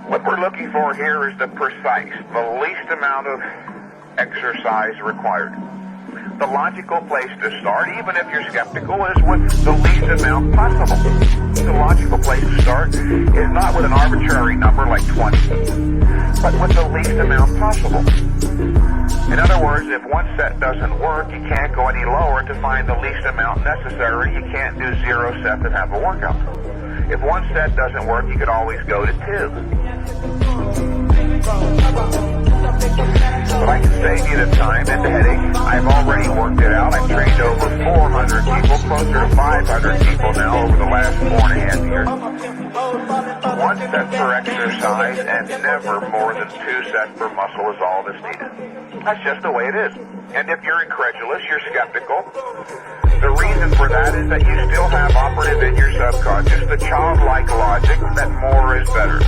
What we're looking for here is the precise, the least amount of exercise required. The logical place to start, even if you're skeptical, is with the least amount possible. The logical place to start is not with an arbitrary number like 20, but with the least amount possible. In other words, if one set doesn't work, you can't go any lower to find the least amount necessary. You can't do 0 sets and have a workout. If one set doesn't work, you could always go to 2. But I can save you the time and the headache. I've already worked it out. I've trained over 400 people, closer to 500 people now over the last 4.5 years. 1 set per exercise and never more than 2 sets per muscle is all that's needed. That's just the way it is. And if you're incredulous, you're skeptical, the reason for that is that you still have operative in your subconscious the childlike logic that more is better.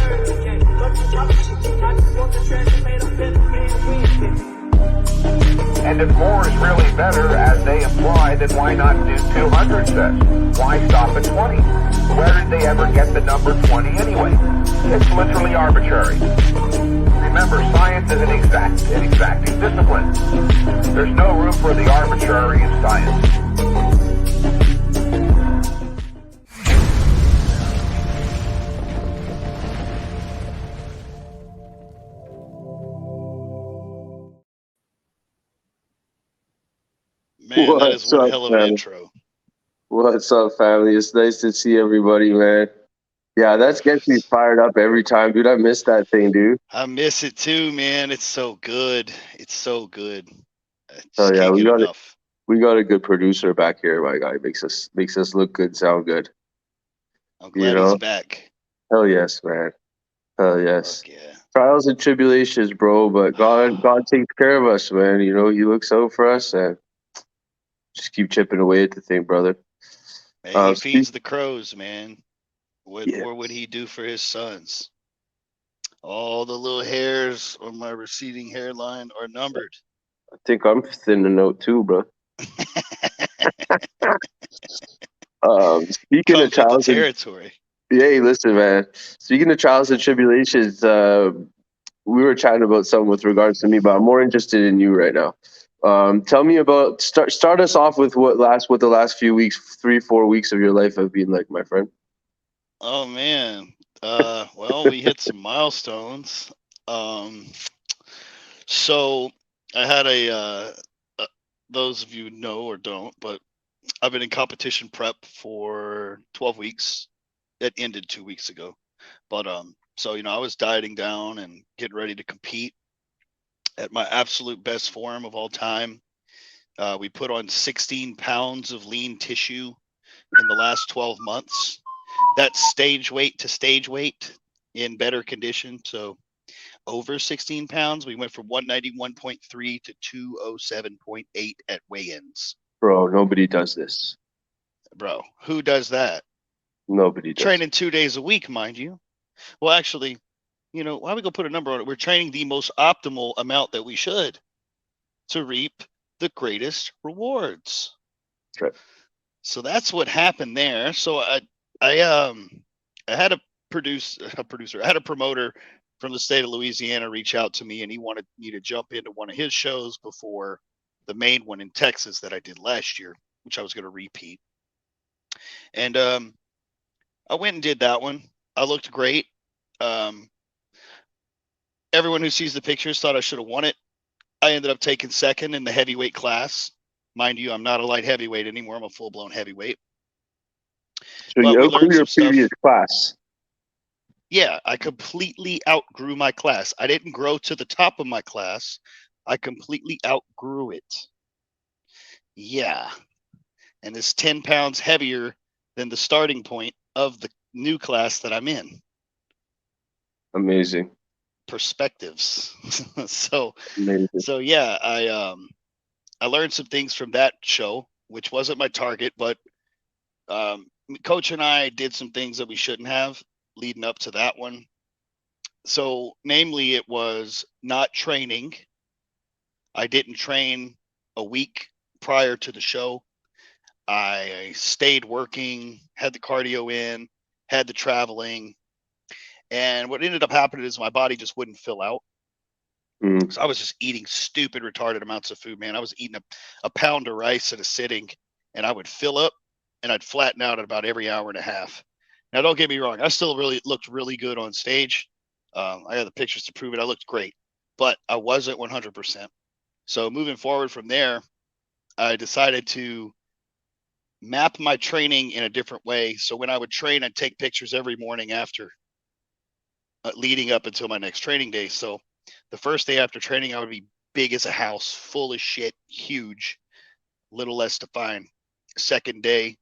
And if more is really better, as they imply, then why not do 200 sets? Why stop at 20? Where did they ever get the number 20 anyway? It's literally arbitrary. Remember, science is an exacting discipline. There's no room for the arbitrary in science. Man, that is one hell of an intro. What's up, family? It's nice to see everybody, man. Yeah, that gets me fired up every time, dude. I miss that thing, dude. I miss it too, man. It's so good. It's so good. Oh yeah, we got a good producer back here, my guy. Makes us look good, sound good. I'm glad he's back. Hell yes, man. Hell yes. Fuck yeah. Trials and tribulations, bro, but God takes care of us, man. You know, He looks out for us, and just keep chipping away at the thing, brother. Hey, he feeds the crows, man. What more would he do for his sons? All the little hairs on my receding hairline are numbered. I think I'm thinning out too, bro. Speaking of trials territory. Hey, listen, man. Speaking of trials and tribulations, we were chatting about something with regards to me, but I'm more interested in you right now. Tell me about start us off with what the last few weeks, 3-4 weeks of your life have been like, my friend. Oh man. Well, we hit some milestones. So I had those of you know or don't, but I've been in competition prep for 12 weeks. It ended 2 weeks ago. But so I was dieting down and getting ready to compete at my absolute best form of all time. We put on 16 pounds of lean tissue in the last 12 months. That's stage weight to stage weight in better condition. So over 16 pounds, we went from 191.3 to 207.8 at weigh-ins. Bro, nobody does this. Bro, who does that? Nobody does. Training 2 days a week, mind you. Well, actually, why we go put a number on it? We're training the most optimal amount that we should to reap the greatest rewards. That's right. So that's what happened there. So I had a promoter from the state of Louisiana reach out to me, and he wanted me to jump into one of his shows before the main one in Texas that I did last year, which I was going to repeat. And I went and did that one. I looked great. Everyone who sees the pictures thought I should have won it. I ended up taking second in the heavyweight class. Mind you, I'm not a light heavyweight anymore. I'm a full-blown heavyweight. So you outgrew your previous class. Yeah, I completely outgrew my class. I didn't grow to the top of my class. I completely outgrew it. Yeah. And it's 10 pounds heavier than the starting point of the new class that I'm in. Amazing. Perspectives. So yeah, I learned some things from that show, which wasn't my target, but Coach and I did some things that we shouldn't have leading up to that one. So namely, it was not training. I didn't train a week prior to the show. I stayed working, had the cardio in, had the traveling, And what ended up happening is my body just wouldn't fill out. Mm. So I was just eating stupid, retarded amounts of food, man. I was eating a pound of rice at a sitting, and I would fill up and I'd flatten out at about every hour and a half. Now, don't get me wrong. I still really looked really good on stage. I have the pictures to prove it. I looked great, but I wasn't 100%. So moving forward from there, I decided to map my training in a different way. So when I would train, I'd take pictures every morning after, leading up until my next training day. So the first day after training, I would be big as a house, full of shit, huge, little less defined. Second day,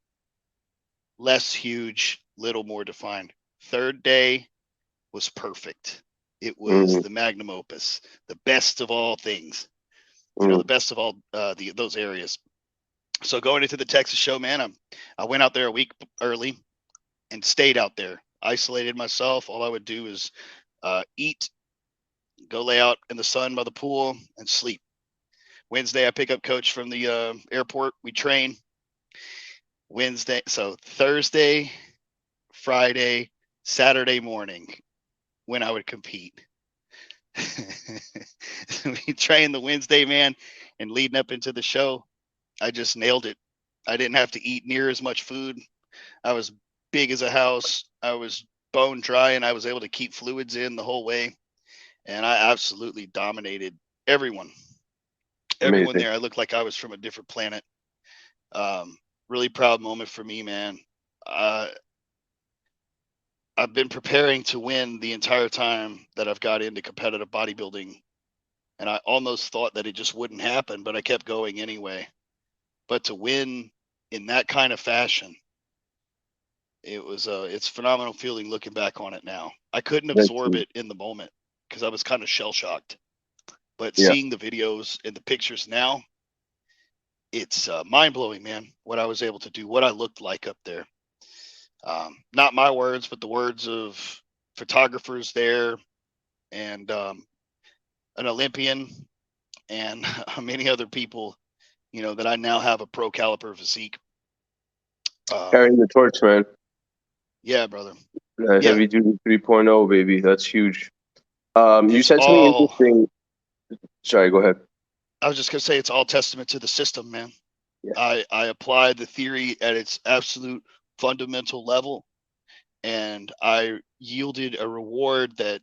less huge, little more defined. Third day was perfect. It was Mm. the magnum opus, the best of all things, Mm. the best of all those areas. So going into the Texas show, man, I went out there a week early and stayed out there, isolated myself. All I would do is eat, go lay out in the sun by the pool, and sleep. Wednesday, I pick up coach from the airport. We train. Wednesday, so Thursday, Friday, Saturday morning when I would compete. We trained the Wednesday, man, and leading up into the show, I just nailed it. I didn't have to eat near as much food. I was big as a house. I was bone dry, and I was able to keep fluids in the whole way. And I absolutely dominated everyone. Everyone Amazing. there, I looked like I was from a different planet. Really proud moment for me, man. Uh, I've been preparing to win the entire time that I've got into competitive bodybuilding, and I almost thought that it just wouldn't happen, but I kept going anyway. But to win in that kind of fashion, it's a phenomenal feeling looking back on it now. I couldn't That's absorb huge. it in the moment because I was kind of shell shocked. But Yeah. seeing the videos and the pictures now, it's mind blowing, man. What I was able to do, what I looked like up there. Not my words, but the words of photographers there, and an Olympian, and many other people, that I now have a pro caliper physique. Carrying the torch, man. Yeah, brother. Yeah, Heavy duty 3.0, baby. That's huge. You it's said something all. interesting. Sorry, go ahead. I was just gonna say it's all testament to the system, man. Yeah. I applied the theory at its absolute fundamental level, and I yielded a reward that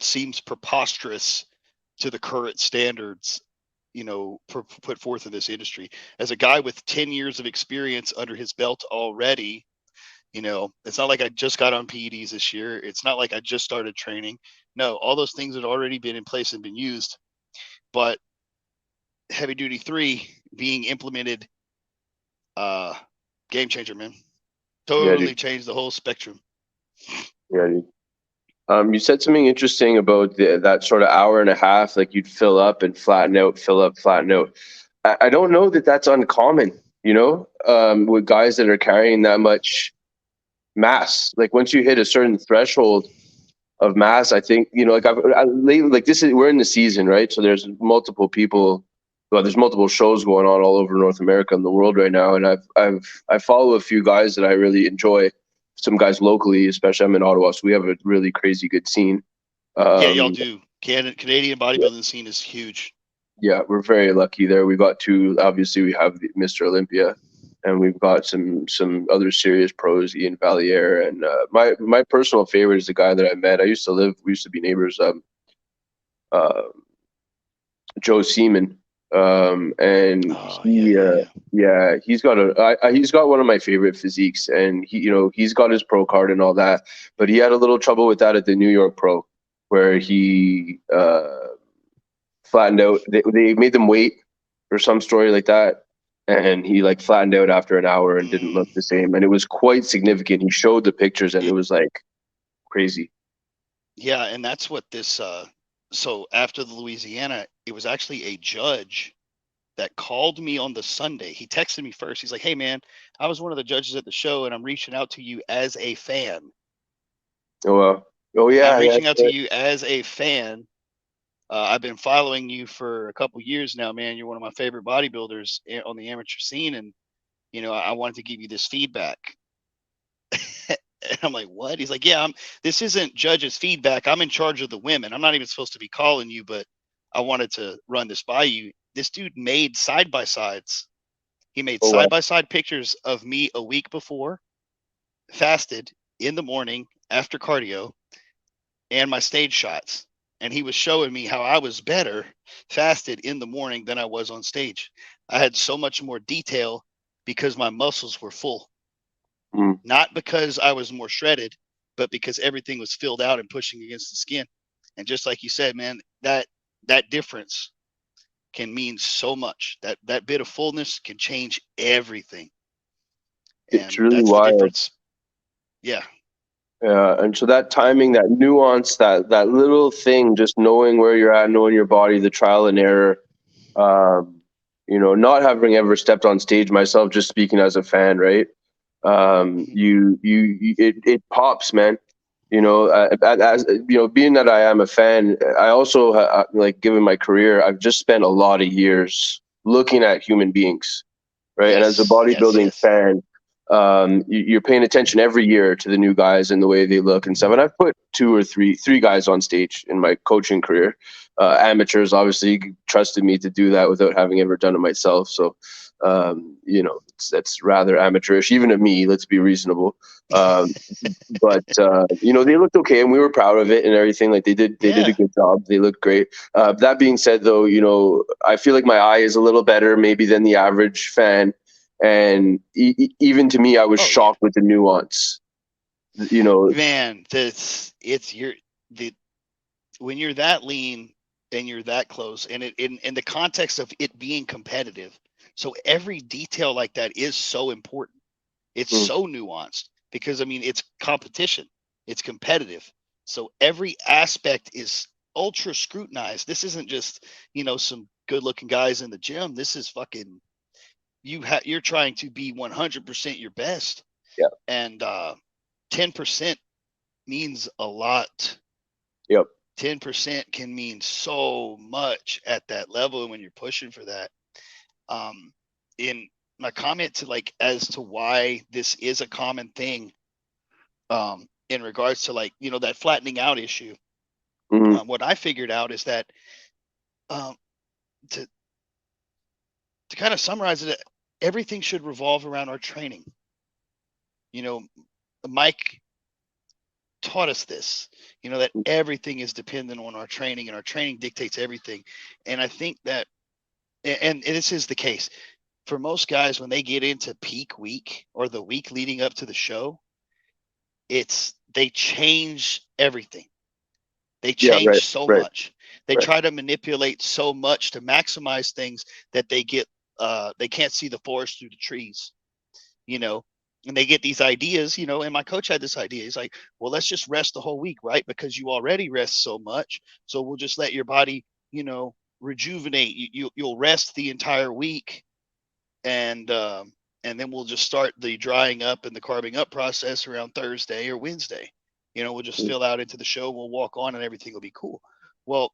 seems preposterous to the current standards, put forth in this industry. As a guy with 10 years of experience under his belt already, it's not like I just got on PEDs this year. It's not like I just started training. No, all those things had already been in place and been used. But heavy duty 3 being implemented, game changer, man. Yeah, dude. Totally changed the whole spectrum. Yeah, dude. You said something interesting about that sort of hour and a half, like you'd fill up and flatten out, fill up, flatten out. I don't know that that's uncommon, with guys that are carrying that much mass. Like once you hit a certain threshold of mass, I think, like lately, like we're in the season, right? So there's multiple people. Well, there's multiple shows going on all over North America and the world right now, and I follow a few guys that I really enjoy. Some guys locally, especially I'm in Ottawa, so we have a really crazy good scene. Yeah, y'all Um, do. Canadian yeah, bodybuilding scene is huge. yeah, we're very lucky there. We got two. Obviously, we have Mr. Olympia, and we've got some other serious pros, Ian Valier, and my personal favorite is the guy that I met. We used to be neighbors. Uh, Joe Seaman, and Oh, yeah, he, yeah, yeah. yeah, he's got one of my favorite physiques, and he's got his pro card and all that, but he had a little trouble with that at the New York Pro, where he flattened out. They made them wait or some story like that, and he like flattened out after an hour and didn't look the same, and it was quite significant. He showed the pictures, and it was like crazy. Yeah, and that's what this so after the Louisiana, it was actually a judge that called me on the Sunday. He texted me first. He's like, "Hey man, I was one of the judges at the show and I'm reaching out to you as a fan. Oh, oh I'm yeah, yeah, reaching out to you as a fan. I've been following you for a couple years now, man. You're one of my favorite bodybuilders on the amateur scene, and I wanted to give you this feedback." I'm like, what? He's like, yeah, this isn't judges' feedback. I'm in charge of the women. I'm not even supposed to be calling you, but I wanted to run this by you. This dude made side-by-sides. He made Oh, wow. side-by-side pictures of me a week before, fasted in the morning after cardio, and my stage shots. And he was showing me how I was better fasted in the morning than I was on stage. I had so much more detail because my muscles were full. Not because I was more shredded, but because everything was filled out and pushing against the skin. And just like you said, man, that difference can mean so much. That bit of fullness can change everything. It's And really that's the wild. difference. Yeah. And so that timing, that nuance, that little thing, just knowing where you're at, knowing your body, the trial and error, not having ever stepped on stage myself, just speaking as a fan, right? It pops, man. As being that I am a fan, I also like, given my career, I've just spent a lot of years looking at human beings, right? And as a bodybuilding fan, you're paying attention every year to the new guys and the way they look and stuff. And I've put three guys on stage in my coaching career. Amateurs obviously trusted me to do that without having ever done it myself. So, that's rather amateurish, even of me. Let's be reasonable. But they looked okay, and we were proud of it and everything. Like, they did a good job. They looked great. That being said, though, I feel like my eye is a little better maybe than the average fan. And even to me, I was shocked with the nuance. Man, when you're that lean and you're that close, and in the context of it being competitive, so every detail like that is so important. It's so nuanced because, I mean, it's competition, it's competitive. So every aspect is ultra scrutinized. This isn't just, some good looking guys in the gym. This is fucking, you're trying to be 100% your best. Yeah. And 10% means a lot. Yep. 10% can mean so much at that level when you're pushing for that. In my comment to as to why this is a common thing, in regards to that flattening out issue, what I figured out is that, to kind of summarize it, everything should revolve around our training. Mike taught us this, that everything is dependent on our training, and our training dictates everything. And I think that, and this is the case for most guys, when they get into peak week or the week leading up to the show, they change everything. They change so much. They try to manipulate so much to maximize things that they can't see the forest through the trees, and they get these ideas, and my coach had this idea. He's like, well, let's just rest the whole week, right? Because you already rest so much. So we'll just let your body, rejuvenate. You'll rest the entire week. And then we'll just start the drying up and the carbing up process around Thursday or Wednesday. We'll just fill out into the show. We'll walk on and everything will be cool. Well,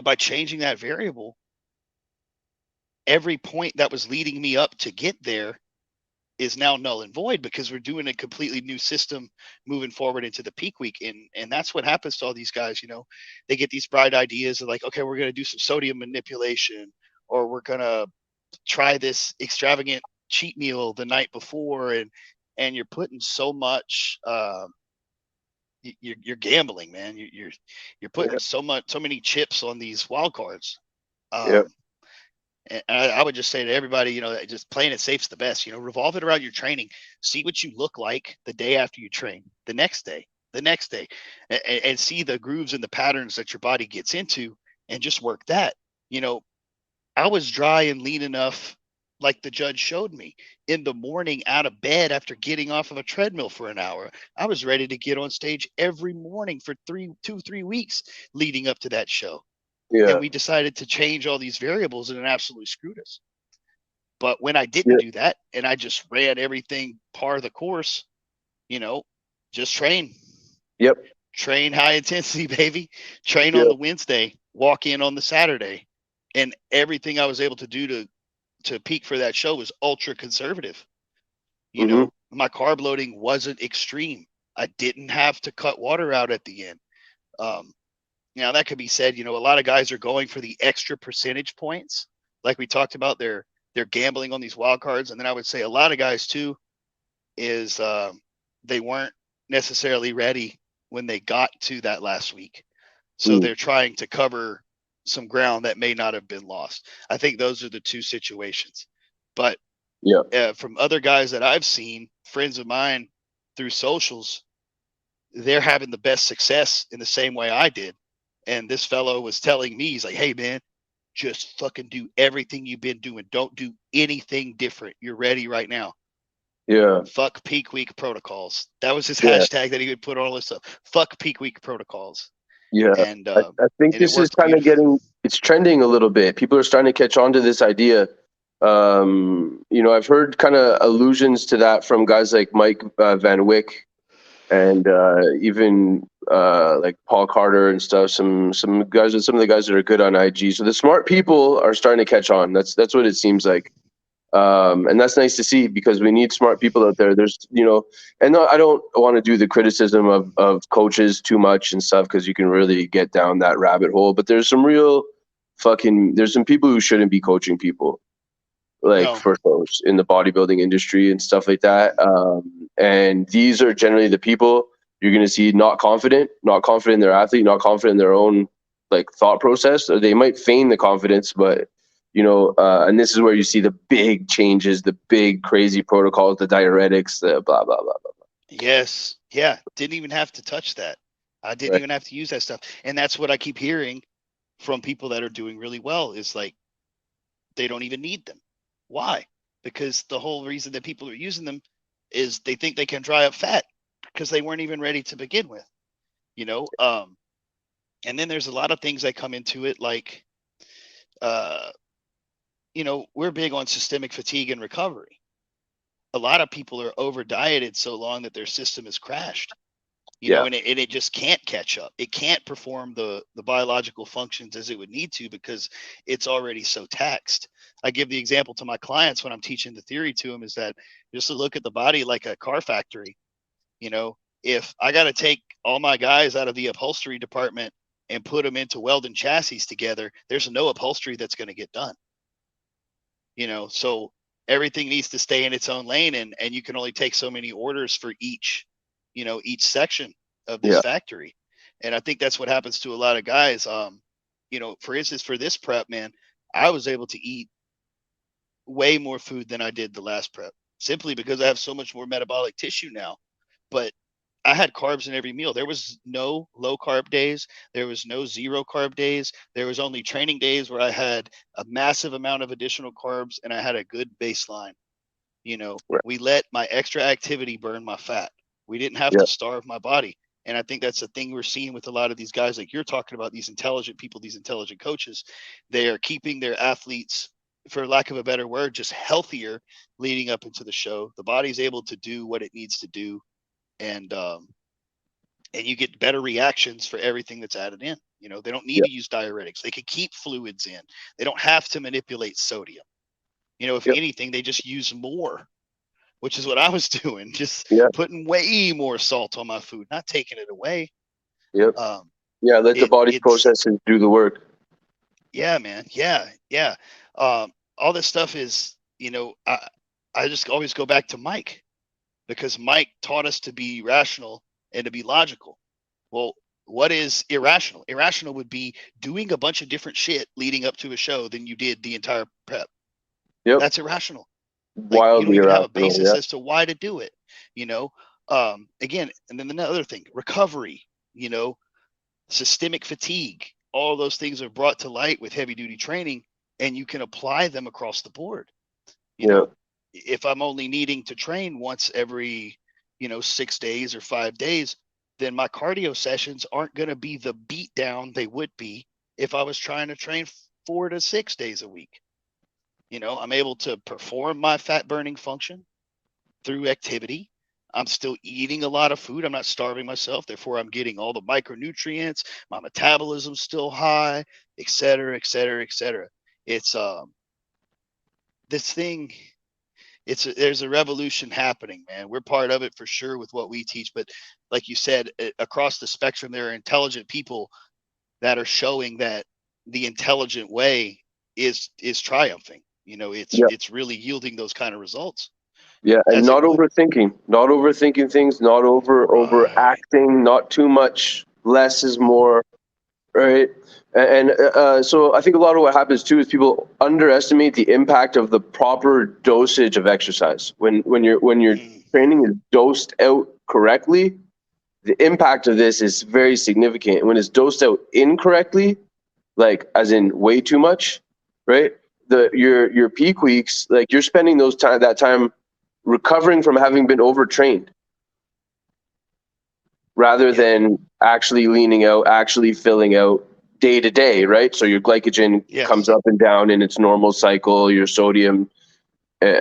by changing that variable, every point that was leading me up to get there is now null and void, because we're doing a completely new system moving forward into the peak week. And that's what happens to all these guys. They get these bright ideas of okay, we're going to do some sodium manipulation, or we're going to try this extravagant cheat meal the night before, and you're putting so much, you're gambling, man. You're putting so many chips on these wild cards. And I would just say to everybody, just playing it safe is the best. Revolve it around your training. See what you look like the day after you train, the next day, and see the grooves and the patterns that your body gets into, and just work that. I was dry and lean enough, like the judge showed me, in the morning out of bed after getting off of a treadmill for an hour. I was ready to get on stage every morning for 3 weeks leading up to that show. Yeah. And we decided to change all these variables, and it absolutely screwed us. But when I didn't do that, and I just ran everything par the course, just train. Yep. Train high intensity, baby. Train on the Wednesday, walk in on the Saturday. And everything I was able to do to peak for that show was ultra conservative. my carb loading wasn't extreme. I didn't have to cut water out at the end. Now that could be said, a lot of guys are going for the extra percentage points. Like we talked about, they're gambling on these wild cards. And then I would say a lot of guys too is they weren't necessarily ready when they got to that last week. So they're trying to cover some ground that may not have been lost. I think those are the two situations. But from other guys that I've seen, friends of mine through socials, they're having the best success in the same way I did. And this fellow was telling me, he's like, hey, man, just fucking do everything you've been doing. Don't do anything different. You're ready right now. Yeah. Fuck peak week protocols. That was his hashtag that he would put on all this stuff. Fuck peak week protocols. Yeah. And I think this is kind of it's trending a little bit. People are starting to catch on to this idea. I've heard kind of allusions to that from guys like Mike Van Wyck and even like Paul Carter and stuff. Some of the guys that are good on IG. So the smart people are starting to catch on. That's what it seems like. And that's nice to see because we need smart people out there. There's, and I don't want to do the criticism of coaches too much and stuff because you can really get down that rabbit hole. But there's some there's some people who shouldn't be coaching people, for those in the bodybuilding industry and stuff like that. And these are generally the people you're going to see not confident in their athlete, not confident in their own thought process. Or they might feign the confidence, but and this is where you see the big changes, the big crazy protocols, the diuretics, the blah, blah, blah, blah, blah. Yes. Yeah. Didn't even have to touch that. I didn't even have to use that stuff. And that's what I keep hearing from people that are doing really well is they don't even need them. Why? Because the whole reason that people are using them is they think they can dry up fat because they weren't even ready to begin with, and then there's a lot of things that come into it. We're big on systemic fatigue and recovery. A lot of people are over dieted so long that their system has crashed, and it just can't catch up. It can't perform the biological functions as it would need to because it's already so taxed. I give the example to my clients when I'm teaching the theory to them is that just to look at the body like a car factory. If I got to take all my guys out of the upholstery department and put them into welding chassis together, there's no upholstery that's going to get done. So everything needs to stay in its own lane and you can only take so many orders for each section of this factory. And I think that's what happens to a lot of guys. For instance, for this prep, man, I was able to eat way more food than I did the last prep simply because I have so much more metabolic tissue now. But I had carbs in every meal. There was no low carb days. There was no zero carb days. There was only training days where I had a massive amount of additional carbs and I had a good baseline. We let my extra activity burn my fat. We didn't have to starve my body. And I think that's the thing we're seeing with a lot of these guys, like you're talking about, these intelligent people, these intelligent coaches. They are keeping their athletes, for lack of a better word, just healthier leading up into the show. The body's able to do what it needs to do. And you get better reactions for everything that's added in. They don't need to use diuretics. They can keep fluids in. They don't have to manipulate sodium. If anything, they just use more, which is what I was doing. Just putting way more salt on my food, not taking it away. Let the body's processes do the work. Yeah, man. Yeah. All this stuff is, I just always go back to Mike. Because Mike taught us to be rational and to be logical. Well, what is irrational? Irrational would be doing a bunch of different shit leading up to a show than you did the entire prep. That's irrational. Wildly you don't even have a irrational, basis as to why to do it. Again, and then another thing, recovery, systemic fatigue, all those things are brought to light with heavy duty training and you can apply them across the board. If I'm only needing to train once every, 6 days or 5 days, then my cardio sessions aren't going to be the beat down they would be if I was trying to train 4 to 6 days a week. I'm able to perform my fat burning function through activity. I'm still eating a lot of food. I'm not starving myself. Therefore, I'm getting all the micronutrients. My metabolism's still high, et cetera, et cetera, et cetera. It's this thing. there's a revolution happening, man. We're part of it for sure with what we teach. But like you said, across the spectrum, there are intelligent people that are showing that the intelligent way is triumphing. You know, it's really yielding those kind of results. Yeah, and As it not would. overthinking things, not Right. overacting, not too much. Less is more, right? So I think a lot of what happens too is people underestimate the impact of the proper dosage of exercise. When your Mm, training is dosed out correctly, the impact of this is very significant. When it's dosed out incorrectly, like as in way too much, right? Your peak weeks, like you're spending that time recovering from having been overtrained rather yep. than actually leaning out, actually filling out day to day, right? So your glycogen comes Yes. up and down in its normal cycle, your sodium and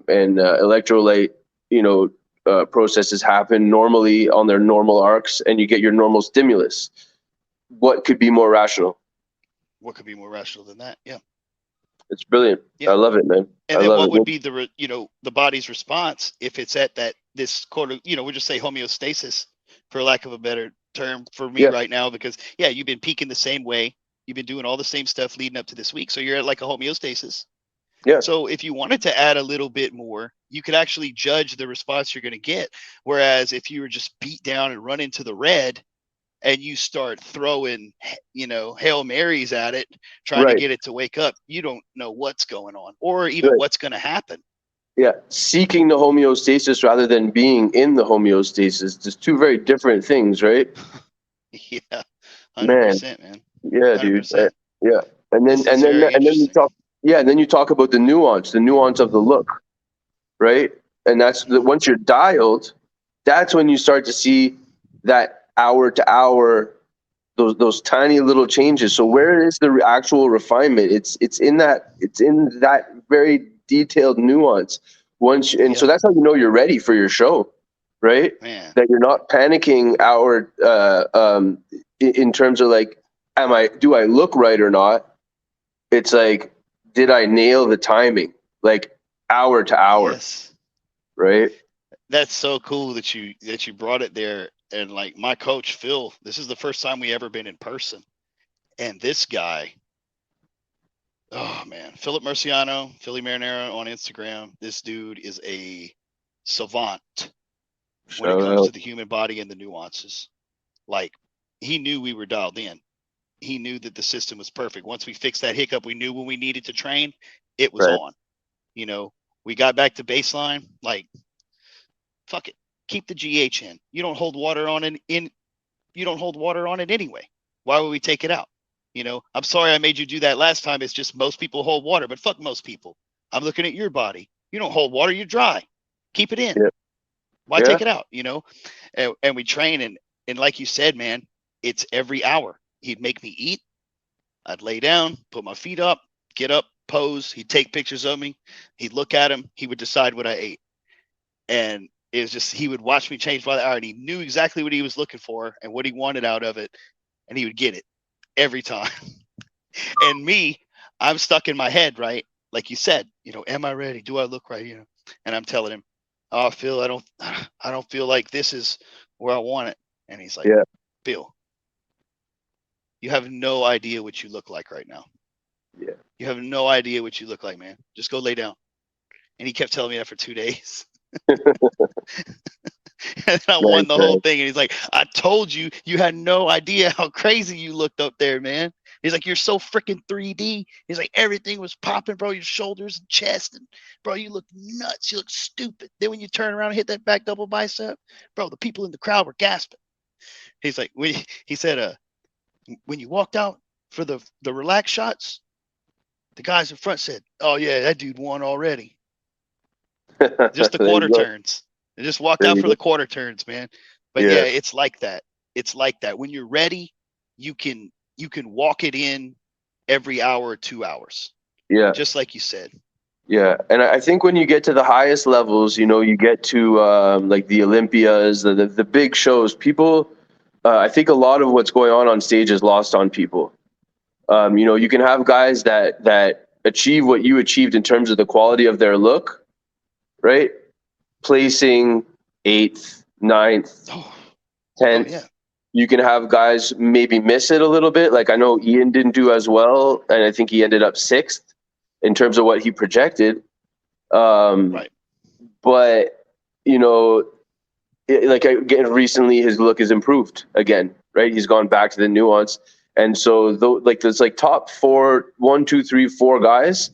electrolyte, processes happen normally on their normal arcs, and you get your normal stimulus. What could be more rational? What could be more rational than that? Yeah. It's brilliant. Yeah. I love it, man. I And then love what would it. be the body's response if it's at this quarter, we'll just say homeostasis, for lack of a better term for me Yeah, right now, because yeah, you've been peaking the same way. You've been doing all the same stuff leading up to this week. So you're at like a homeostasis. yeah, So if you wanted to add a little bit more, you could actually judge the response you're going to get. Whereas if you were just beat down and run into the red, and you start throwing, Hail Marys at it, trying to right, get it to wake up, you don't know what's going on or even right. what's going to happen. Yeah, seeking the homeostasis rather than being in the homeostasis. Just two very different things, right? Yeah, Man, 100%, man. yeah, dude. 100%. Yeah, and then This is very you interesting. talk. Yeah, and then you talk about the nuance of the look, right? And once you're dialed, that's when you start to see that hour to hour, those tiny little changes. So where is the actual refinement? It's in that very detailed nuance. And so Yep, that's how you know you're ready for your show, right? man. That you're not panicking in terms of like, do I look right or not? It's like, did I nail the timing? Like hour to hour, Yes. right? That's so cool that you brought it there. And like my coach Phil, this is the first time we ever been in person. And this guy, oh man, Philip Murciano, Philly Marinara on Instagram. This dude is a savant when it Shout comes out. to the human body and the nuances. Like he knew we were dialed in. He knew that the system was perfect. Once we fixed that hiccup, we knew when we needed to train, it was Right. on. We got back to baseline, like fuck it. Keep the GH in. You don't hold water on it you don't hold water on it anyway. Why would we take it out? I'm sorry I made you do that last time. It's just most people hold water, but fuck most people. I'm looking at your body. You don't hold water, you're dry. Keep it in. Yeah. Why Yeah. take it out? And we train and like you said, man, it's every hour. He'd make me eat. I'd lay down, put my feet up, get up, pose. He'd take pictures of me. He'd look at him. He would decide what I ate. And it was just, he would watch me change by the hour and he knew exactly what he was looking for and what he wanted out of it. And he would get it every time. And me, I'm stuck in my head, right? Like you said, am I ready? Do I look right? And I'm telling him, oh, Phil, I don't feel like this is where I want it. And he's like, Yeah. Phil, you have no idea what you look like right now. Yeah. You have no idea what you look like, man. Just go lay down. And he kept telling me that for 2 days. And I Nice, won the whole man. thing. And he's like, I told you, you had no idea how crazy you looked up there, man. He's like, you're so freaking 3D. He's like, everything was popping, bro. Your shoulders and chest. And bro, you look nuts. You look stupid. Then when you turn around and hit that back double bicep, bro, the people in the crowd were gasping. He's like, he said, when you walked out for the relax shots, the guys in front said, oh yeah, that dude won already. Just the There you quarter go. turns. They just walked There out you for go. the quarter turns, man. But yeah, Yeah. it's like that. It's like that. When you're ready, you can walk it in every hour or 2 hours, Yeah. just like you said. Yeah. And I think when you get to the highest levels, you get to like the Olympias, the big shows, people, I think a lot of what's going on stage is lost on people. You can have guys that achieve what you achieved in terms of the quality of their look, right? Placing 8th, 9th, Oh, 10th. yeah. You can have guys maybe miss it a little bit. Like I know Ian didn't do as well, and I think he ended up 6th in terms of what he projected. Right. But, you know, like again, recently his look has improved again, right? He's gone back to the nuance. And so like there's like top 4, 1, 2, 3, 4 guys,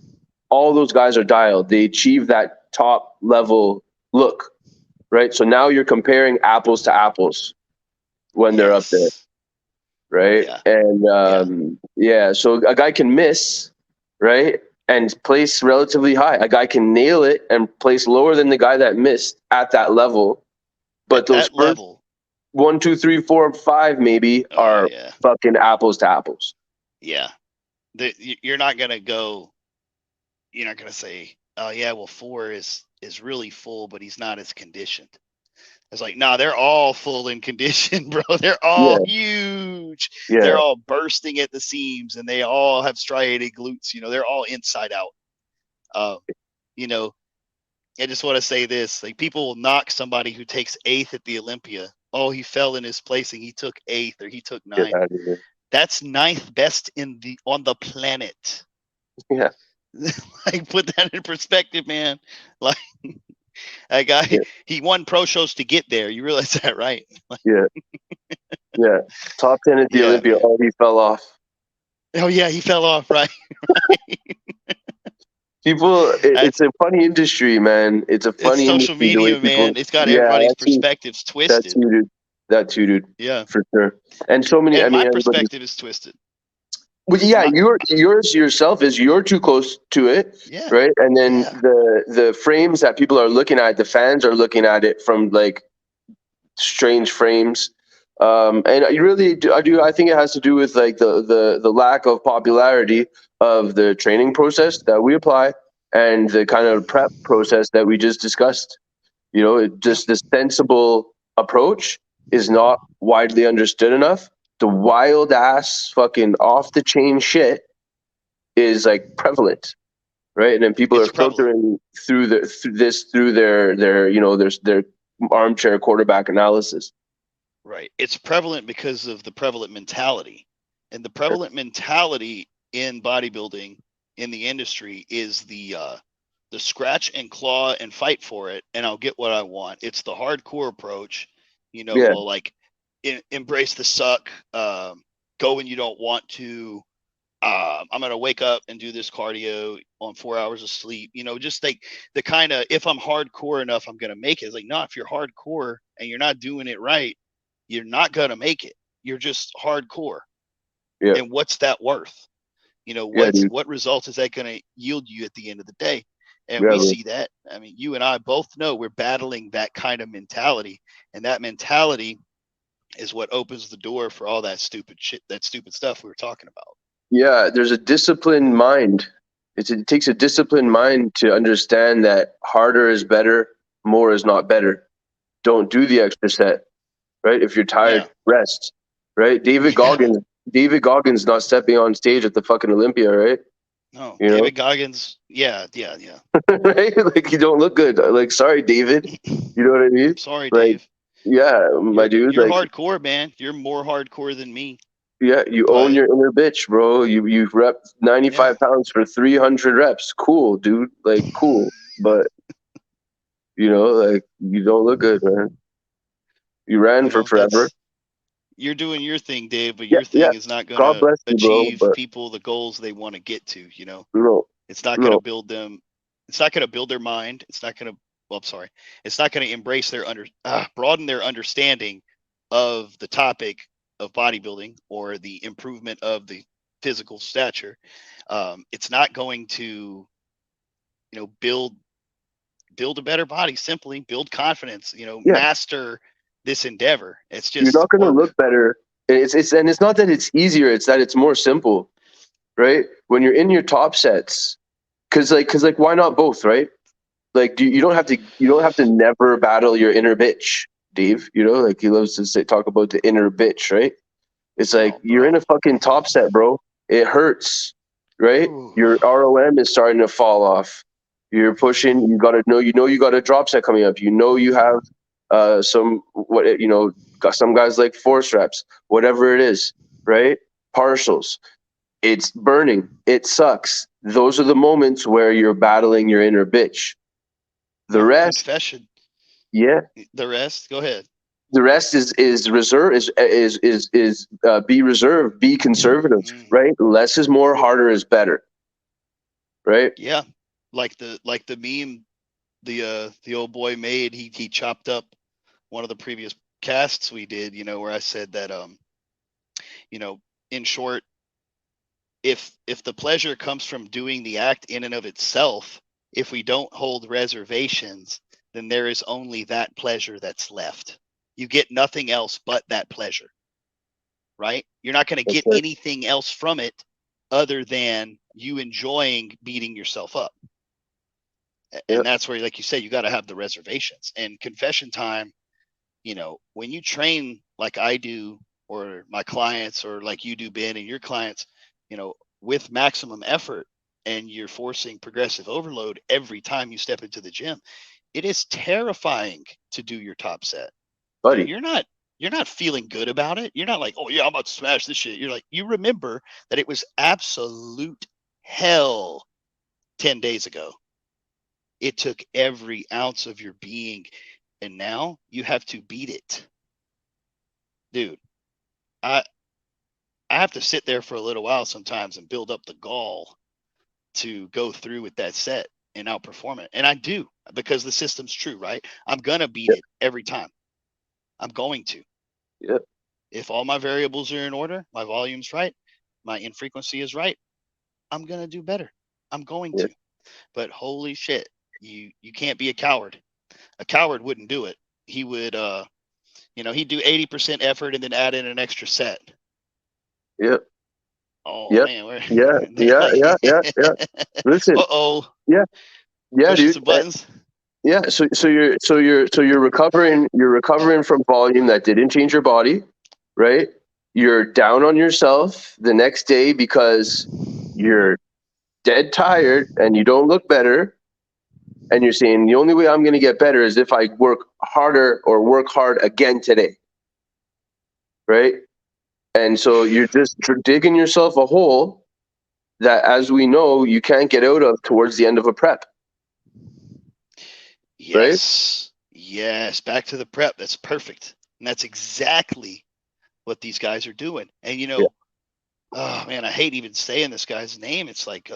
all those guys are dialed. They achieve that top level look, right? So now you're comparing apples to apples when they're up there, Yes. right? Yeah. And so a guy can miss, right? And place relatively high. A guy can nail it and place lower than the guy that missed at that level. But At those that first level. 1, 2, 3, 4, 5 maybe are Yeah. fucking apples to apples. Yeah. You're not gonna say, oh yeah, well 4 is really full, but he's not as conditioned. It's like, nah, they're all full in condition, bro. They're all huge. Yeah. They're all bursting at the seams, and they all have striated glutes. They're all inside out. I just want to say this: like, people will knock somebody who takes 8th at the Olympia. Oh, he fell in his placing. He took 8th or he took 9th. Get out of here. That's 9th best on the planet. Yeah. Like, put that in perspective, man. Like, that guy, he won pro shows to get there. You realize that, right? Yeah. Yeah. Top 10 at the Olympia. Man. Oh, he fell off. Oh yeah, he fell off, right? People, it's a funny industry, man. It's a funny it's social industry. media, man. It's got everybody's perspectives twisted. That too, dude. Yeah, for sure. And so many. and I mean, my perspective is twisted. Well, yeah, yours yourself is you're too close to it, Yeah. right? And then Yeah. the frames that people are looking at, the fans are looking at it from like strange frames, and I really do. I think it has to do with like the lack of popularity of the training process that we apply and the kind of prep process that we just discussed. Just the sensible approach is not widely understood enough. The wild ass fucking off the chain shit is like prevalent, right? And then people It's are filtering through their armchair quarterback analysis. Right. It's prevalent because of the prevalent mentality. And the prevalent mentality in bodybuilding in the industry is the scratch and claw and fight for it, and I'll get what I want. It's the hardcore approach. Well, like, embrace the suck, go when you don't want to. I'm going to wake up and do this cardio on 4 hours of sleep. Just like the kind of, if I'm hardcore enough, I'm going to make it. It's like, no, if you're hardcore and you're not doing it right, you're not going to make it. You're just hardcore. Yeah. And what's that worth? What results is that going to yield you at the end of the day? And we see that. I mean, you and I both know we're battling that kind of mentality, and that mentality is what opens the door for all that stupid shit, that stupid stuff we were talking about. Yeah, there's a disciplined mind. It takes a disciplined mind to understand that harder is better, more is not better. Don't do the extra set, right? If you're tired, rest, right? David Goggins not stepping on stage at the fucking Olympia, right? No, David Goggins, yeah. Right? Like, you don't look good. Like, sorry, David. You know what I mean? Sorry, like, Dave. Yeah, my dude. You're like, hardcore, man. You're more hardcore than me. Yeah, you own your inner bitch, bro. You rep 95 pounds for 300 reps. Cool, dude. Like, cool. But, like, you don't look good, man. You ran for forever. You're doing your thing, Dave, but your thing is not going to achieve people the goals they want to get to, No. It's not going to build them. It's not going to build their mind. It's not going to, it's not going to embrace broaden their understanding of the topic of bodybuilding or the improvement of the physical stature. It's not going to, build a better body, simply build confidence, master this endeavor. It's just, you're not going to look better. It's not that it's easier. It's that it's more simple, right? When you're in your top sets, cause why not both, right? Like, you don't have to never battle your inner bitch, Dave. Like, he loves to talk about the inner bitch, right? It's like, you're in a fucking top set, bro. It hurts. right? Ooh. Your ROM is starting to fall off. You're pushing. You got to know. You got a drop set coming up. You have some what got some guys like force reps, whatever it is, right? Partials. It's burning. It sucks. Those are the moments where you're battling your inner bitch. The Well, rest, confession. yeah, The rest, go ahead. the rest is reserve is be reserved, be conservative, Mm, right? Less is more, harder is better, right? yeah, like the meme the old boy made. He chopped up one of the previous casts we did. Where I said that in short, if the pleasure comes from doing the act in and of itself, if we don't hold reservations, then there is only that pleasure that's left. You get nothing else but that pleasure, right? You're not going to That's get it. anything else from it other than you enjoying beating yourself up. Yep. And that's where, like you said, you got to have the reservations. And confession time, when you train like I do, or my clients, or like you do, Ben, and your clients, with maximum effort, and you're forcing progressive overload every time you step into the gym, it is terrifying to do your top set. Buddy. You're not feeling good about it. You're not like, oh yeah, I'm about to smash this shit. You're like, you remember that it was absolute hell 10 days ago. It took every ounce of your being, and now you have to beat it. Dude, I I have to sit there for a little while sometimes and build up the gall to go through with that set and outperform it. And I do, because the system's true, right? I'm gonna beat Yep. it every time. I'm going to. Yep. If all my variables are in order, my volume's right, my infrequency is right, I'm gonna do better. I'm going Yep. to. But holy shit, you can't be a coward. A coward wouldn't do it. He would he'd do 80% effort and then add in an extra set. Yep. Oh Yep. man, we're Yeah. Yeah. like, Yeah. Yeah. Yeah. Listen. uh-oh, Yeah. Yeah, pushing dude. some buttons. Yeah. So you're recovering. You're recovering from volume that didn't change your body, right? You're down on yourself the next day because you're dead tired and you don't look better. And you're saying the only way I'm going to get better is if I work harder or work hard again today, right? And so you're just digging yourself a hole that, as we know, you can't get out of towards the end of a prep, right? Yes, back to the prep. That's perfect. And that's exactly what these guys are doing. And Yeah. oh man, I hate even saying this guy's name. It's like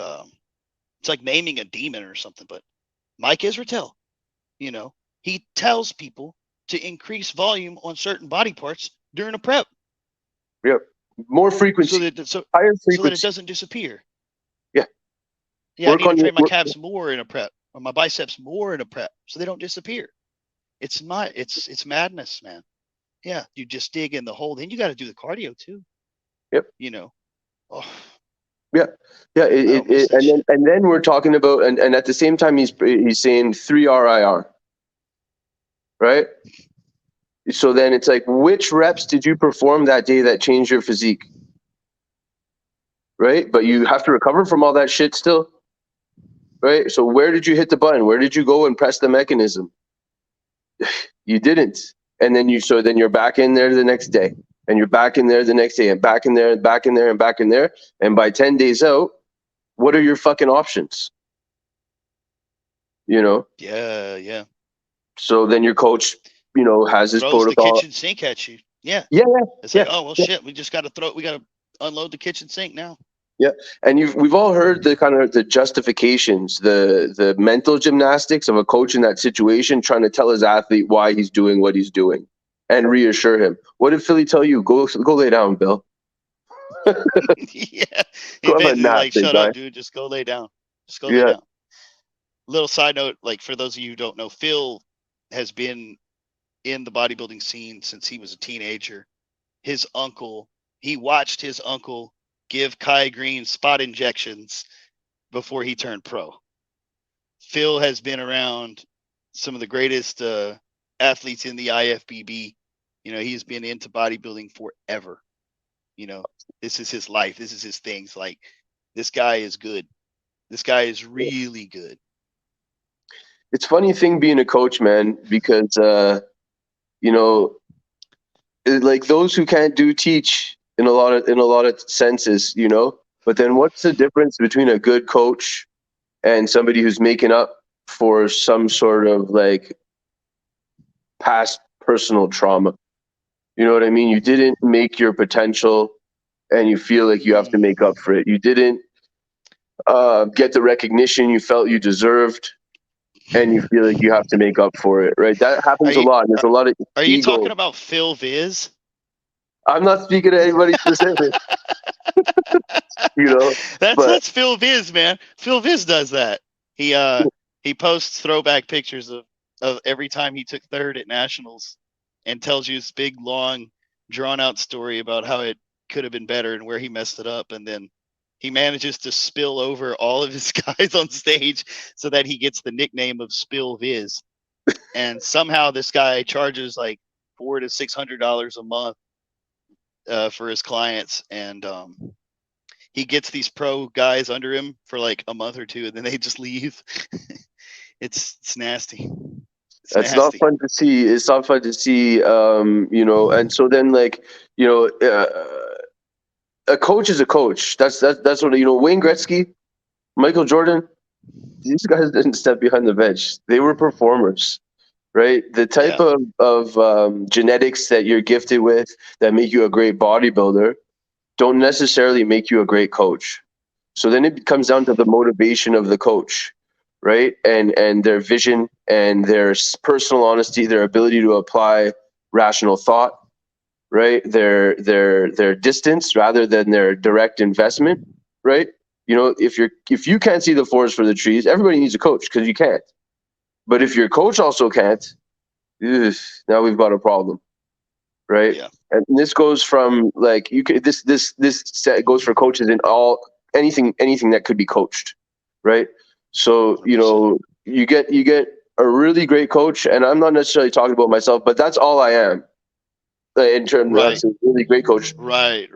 naming a demon or something. But Mike Israetel, he tells people to increase volume on certain body parts during a prep Yeah. More so frequency, that so higher so that it frequency. doesn't disappear. Yeah. Yeah, I Work need to on your train my calves more in a prep, or my biceps more in a prep, so they don't disappear. It's madness, man. Yeah, you just dig in the hole. Then you got to do the cardio too. Yep. Oh, Yeah. Yeah. I don't miss that shit. And then we're talking about, and at the same time, he's saying 3 RIR, right? So then it's like, which reps did you perform that day that changed your physique? Right? But you have to recover from all that shit still. Right? So where did you hit the button? Where did you go and press the mechanism? You didn't. And then you're back in there the next day. And you're back in there the next day, and back in there, and back in there, and back in there. And by 10 days out, what are your fucking options? Yeah. So then your coach, has his Throws the protocol. kitchen sink at you. Yeah. Yeah, It's yeah, like, oh well, yeah. shit. We got to unload the kitchen sink now. Yeah, and we've all heard the kind of the justifications, the mental gymnastics of a coach in that situation, trying to tell his athlete why he's doing what he's doing, and reassure him. What did Philly tell you? Go lay down, Bill. Yeah. Go have a Basically, nap, like, big shut guy. up, dude. Just go lay down. Just go lay Yeah, down. Little side note, like, for those of you who don't know, Phil has been in the bodybuilding scene since he was a teenager. He watched his uncle give Kai Green spot injections before he turned pro. Phil has been around some of the greatest athletes in the IFBB. He's been into bodybuilding forever. This is his life. This is his things. Like, this guy is good. This guy is really good. It's funny thing being a coach, man, because you know, like those who can't do teach in a lot of senses, you know. But then what's the difference between a good coach and somebody who's making up for some sort of like past personal trauma? You know what I mean? You didn't make your potential and you feel like you have to make up for it. You didn't get the recognition you felt you deserved and you feel like you have to make up for it, right? That Are happens a you lot. There's a lot of are you ego. talking about Phil Viz? I'm not speaking to anybody specific, you know, but That's Phil Viz, man. Phil Viz does that. He posts throwback pictures of every time he took third at nationals and tells you this big long drawn out story about how it could have been better and where he messed it up, and then he manages to spill over all of his guys on stage so that he gets the nickname of Spill Viz. And somehow this guy charges like $400 to $600 a month for his clients, and he gets these pro guys under him for like a month or two, and then they just leave. It's nasty. It's that's not nasty. fun to see. It's not fun to see, you know. And so then, like, you know, a coach is a coach. That's what, you know. Wayne Gretzky, Michael Jordan, these guys didn't step behind the bench. They were performers, right? The type Yeah. of genetics that you're gifted with that make you a great bodybuilder don't necessarily make you a great coach. So then it comes down to the motivation of the coach, right? And their vision and their personal honesty, their ability to apply rational thought, right? Their distance rather than their direct investment, right? You know, if you can't see the forest for the trees, everybody needs a coach because you can't. But if your coach also can't, ugh, now we've got a problem, right? Yeah. And this goes from like you could this set goes for coaches in all anything that could be coached, right? So you 100%. know you get a really great coach, and I'm not necessarily talking about myself, but that's all I am in terms of Right. that's a really great coach. Right.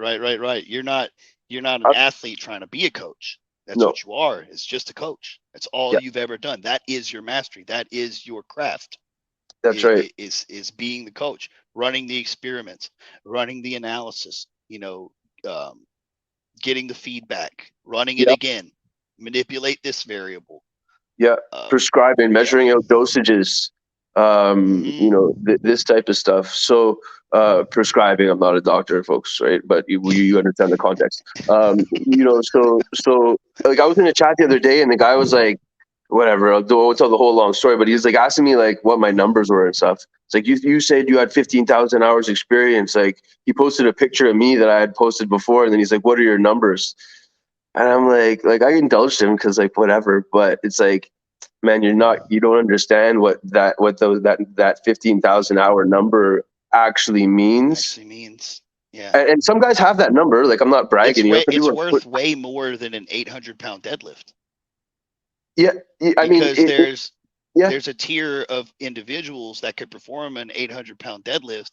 You're not an I, athlete trying to be a coach. That's no, what you are. It's just a coach. That's all yeah, you've ever done. That is your mastery. That is your craft. that's right. Is being the coach, running the experiments, running the analysis, um, getting the feedback, running it Yeah, again, manipulate this variable. yeah. Um, Prescribing, yeah. measuring out dosages, you know, Hmm. this type of stuff. So prescribing, I'm not a doctor, folks, right? But you understand the context. You know, so like I was in a chat the other day, and the guy was like, whatever, won't tell the whole long story, but he's like asking me like what my numbers were and stuff. It's like you said you had 15,000 hours experience. Like he posted a picture of me that I had posted before, and then he's like, "What are your numbers?" And I'm like I indulged him because like whatever, but it's like, man, you don't understand that 15,000 hour number actually means. Actually means, yeah. And some guys have that number. Like I'm not bragging, you know. Some It's people put, worth way more than an 800-pound deadlift, yeah, I mean, because yeah, there's a tier of individuals that could perform an 800-pound deadlift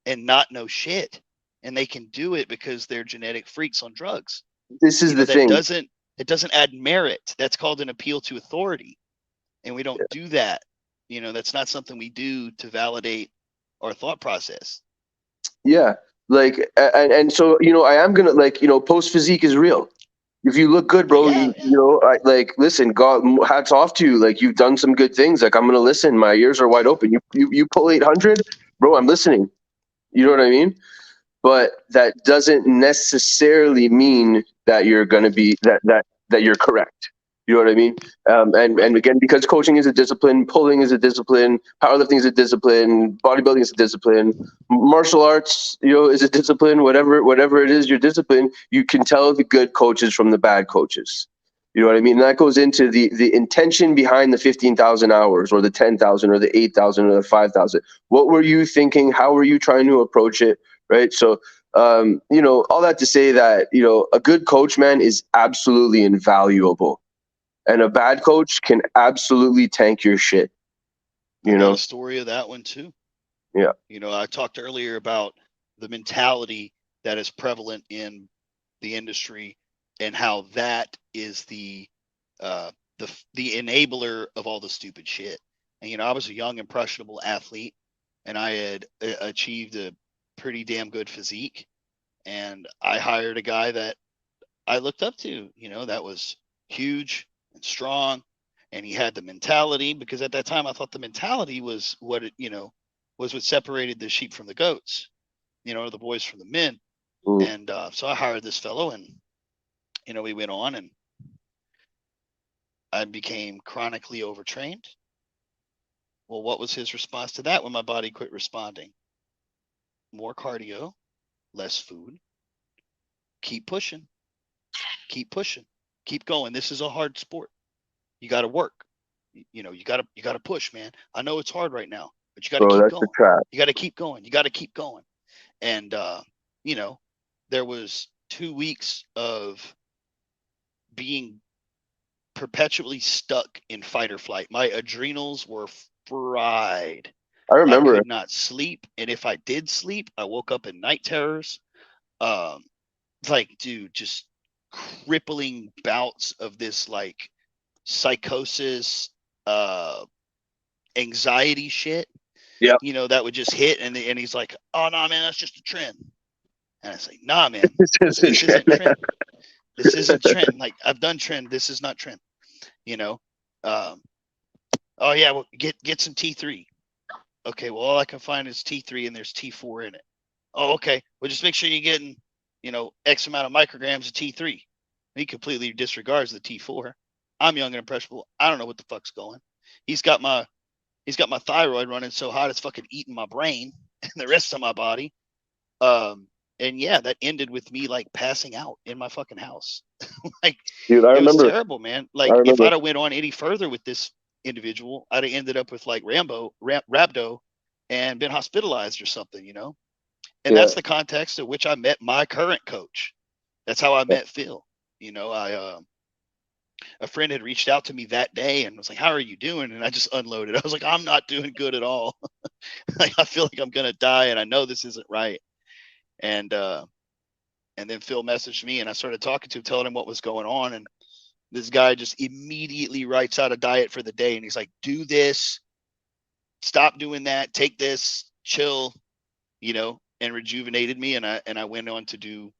and not know shit, and they can do it because they're genetic freaks on drugs. this is the That thing. doesn't add merit. That's called an appeal to authority, and we don't do that. That's not something we do to validate our thought process. Yeah, like and so you know, I am gonna like you know, post physique is real. If you look good, bro, Yeah. you know, I like listen. God, hats off to you. Like you've done some good things. Like I'm gonna listen. My ears are wide open. You pull 800, bro. I'm listening. You know what I mean? But that doesn't necessarily mean that you're going to be that you're correct. You know what I mean? And Right. again, because coaching is a discipline, pulling is a discipline, powerlifting is a discipline, bodybuilding is a discipline, martial arts, you know, is a discipline. Whatever it is, your discipline. You can tell the good coaches from the bad coaches. You know what I mean? And that goes into the intention behind the 15,000 hours, or the 10,000, or the 8,000, or the 5,000. What were you thinking? How were you trying to approach it? Right. So, you know, all that to say that, you know, a good coach, man, is absolutely invaluable. And a bad coach can absolutely tank your shit, I you got a know? story of that one too. Yeah. I talked earlier about the mentality that is prevalent in the industry and how that is the enabler of all the stupid shit. And I was a young, impressionable athlete, and I had achieved a pretty damn good physique, and I hired a guy that I looked up to, that was huge and strong, and he had the mentality, because at that time I thought the mentality was what was what separated the sheep from the goats, the boys from the men. And so I hired this fellow, and we went on, and I became chronically overtrained. Well, what was his response to that when my body quit responding? More cardio, less food. Keep pushing. Keep pushing. Keep going. This is a hard sport. You got to work. You got to push, man. I know it's hard right now, but you got to keep going. You got to keep going. You got to keep going. And there was 2 weeks of being perpetually stuck in fight or flight. My adrenals were fried. I remember. I could not sleep, and if I did sleep, I woke up in night terrors. Dude, just crippling bouts of this like psychosis, anxiety shit. Yeah. That would just hit, and he's like, "Oh no, man, that's just a trend." And I say, "Nah, man, this isn't trend. This isn't trend. Like, I've done trend. This is not trend." Oh yeah, well, get some T3. Okay, well, all I can find is T3, and there's T4 in it. Oh, okay. Well, just make sure you're getting, X amount of micrograms of T3. He completely disregards the T4. I'm young and impressionable. I don't know what the fuck's going. He's got my thyroid running so hot it's fucking eating my brain and the rest of my body. And yeah, that ended with me like passing out in my fucking house. Like, dude, I remember. It was terrible, man. Like, if I'd have went on any further with this individual, I'd have ended up with like rhabdo and been hospitalized or something, And that's the context in which I met my current coach. That's how I met Phil. A friend had reached out to me that day and was like, "How are you doing?" And I just unloaded. I was like, "I'm not doing good at all. Like, I feel like I'm gonna die, and I know this isn't right." And then Phil messaged me, and I started talking to him, telling him what was going on. And this guy just immediately writes out a diet for the day, and he's like, "Do this, stop doing that, take this, chill," and rejuvenated me. And I went on to do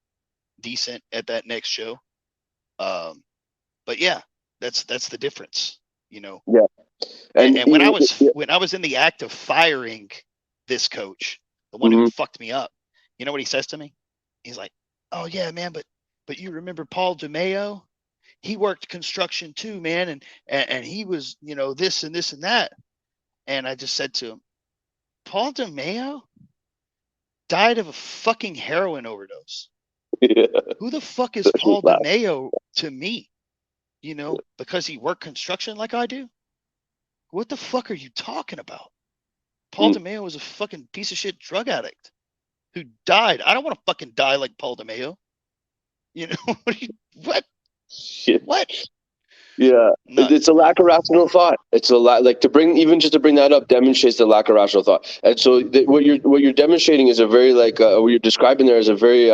decent at that next show. But yeah, that's the difference, Yeah. And when I was in the act of firing this coach, the one who fucked me up, you know what he says to me? He's like, "Oh yeah, man, but you remember Paul DeMeo? He worked construction too, man, and he was, this and this and that." And I just said to him, "Paul DeMeo died of a fucking heroin overdose. Yeah. Who the fuck is Paul DeMeo to me? Because he worked construction like I do? What the fuck are you talking about? Paul DeMeo was a fucking piece of shit drug addict who died. I don't want to fucking die like Paul DeMeo. What? Shit. What?" Yeah, it's a lack of rational thought. It's a lot like to bring that up demonstrates the lack of rational thought. And so what you're demonstrating is a very what you're describing there is a very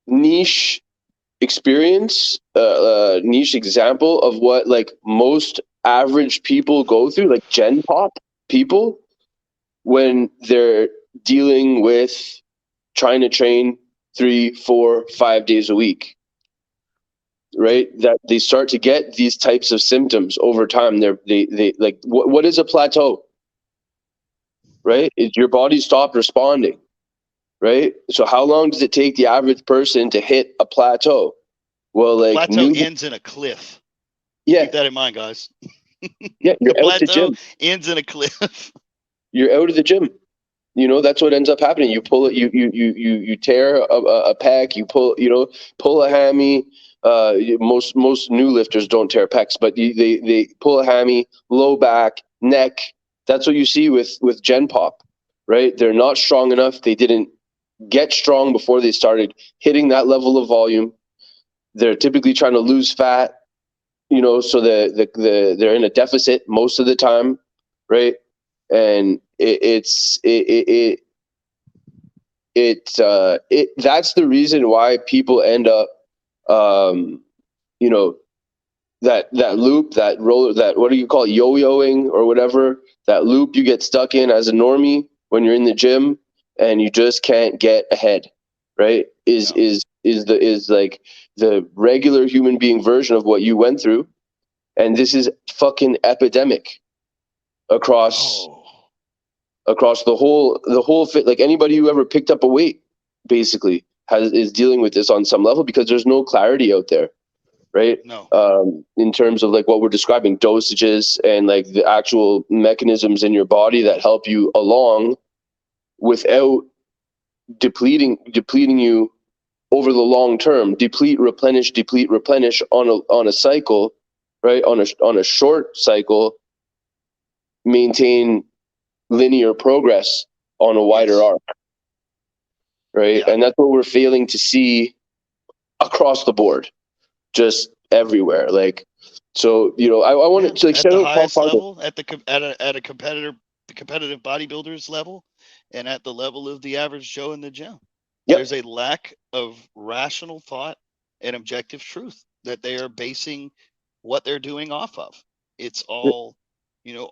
niche experience, niche example of what like most average people go through, like Gen Pop people, when they're dealing with trying to train 3, 4, 5 days a week, right? That they start to get these types of symptoms over time. They like what is a plateau, right? Your body stopped responding, right? So how long does it take the average person to hit a plateau? Well, like plateau ends in a cliff. Yeah, keep that in mind, guys. Yeah, you're the out the plateau gym. ends in a cliff. You're out of the gym. That's what ends up happening. You pull it. You tear a pec. You pull a hammy. Most new lifters don't tear pecs, but they pull a hammy, low back, neck. That's what you see with Gen Pop, right? They're not strong enough. They didn't get strong before they started hitting that level of volume. They're typically trying to lose fat, so they're in a deficit most of the time, right? And it that's the reason why people end up, you know, that loop, that roller, that, what do you call it, yo-yoing or whatever, that loop you get stuck in as a normie when you're in the gym and you just can't get ahead, right? Is like the regular human being version of what you went through, and this is fucking epidemic across Oh, the whole fit. Like anybody who ever picked up a weight basically is dealing with this on some level, because there's no clarity out there, right? no. In terms of like what we're describing, dosages and like the actual mechanisms in your body that help you along without depleting you over the long term. Deplete, replenish on a cycle, right? On a short cycle, maintain linear progress on a wider Yes. arc, right? Yeah. And that's what we're failing to see across the board, just everywhere. Like, so, you know, I wanted to like At shout the out Paul highest Parker. level, at a competitor, the competitive bodybuilders level, and at the level of the average Joe in the gym. Yep. There's a lack of rational thought and objective truth that they are basing what they're doing off of. It's all,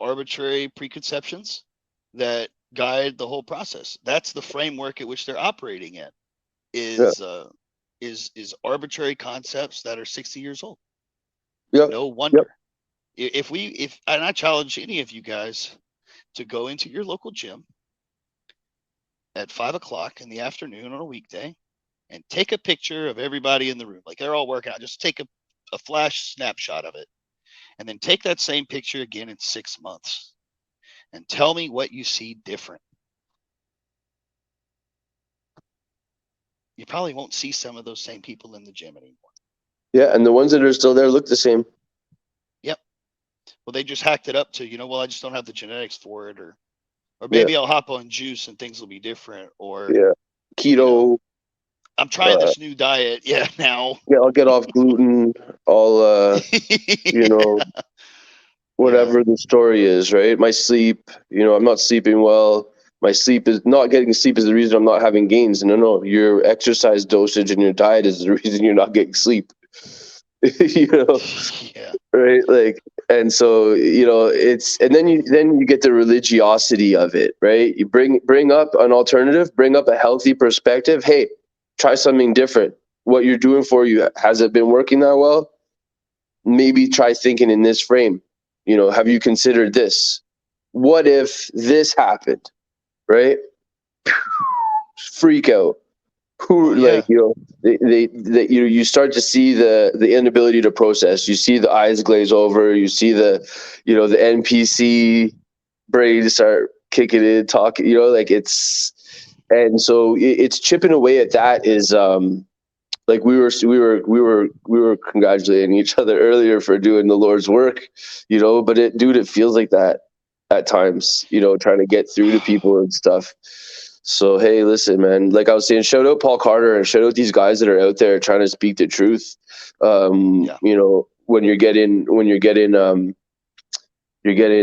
arbitrary preconceptions that guide the whole process. That's the framework at which they're operating in. Yeah. Is arbitrary concepts that are 60 years old. Yep. No wonder. If and I challenge any of you guys to go into your local gym at 5 o'clock in the afternoon on a weekday and take a picture of everybody in the room. Like they're all working out. Just take a flash snapshot of it. And then take that same picture again in 6 months and tell me what you see different. You probably won't see some of those same people in the gym anymore. Yeah, and the ones that are still there look the same. Yep. Well, they just hacked it up to, I just don't have the genetics for it, or maybe I'll hop on juice and things will be different, or keto. I'm trying this new diet. Yeah, now. Yeah, I'll get off gluten. I'll you know, whatever the story is, right? My sleep, I'm not sleeping well. My sleep is not getting sleep is the reason I'm not having gains. No, your exercise dosage and your diet is the reason you're not getting sleep. Yeah. Right? Like, and so, it's, and then you get the religiosity of it, right? You bring up an alternative, bring up a healthy perspective. Hey, try something different. What you're doing for you, has it been working that well? Maybe try thinking in this frame. Have you considered this? What if this happened? Right? Freak out. You start to see the inability to process. You see the eyes glaze over. You see the NPC brain start kicking in, talking. And so it's chipping away at that. Is like we were congratulating each other earlier for doing the Lord's work, but it feels like that at times, trying to get through to people and stuff. So, hey, listen, man, like I was saying, shout out Paul Carter and shout out these guys that are out there trying to speak the truth. When you're getting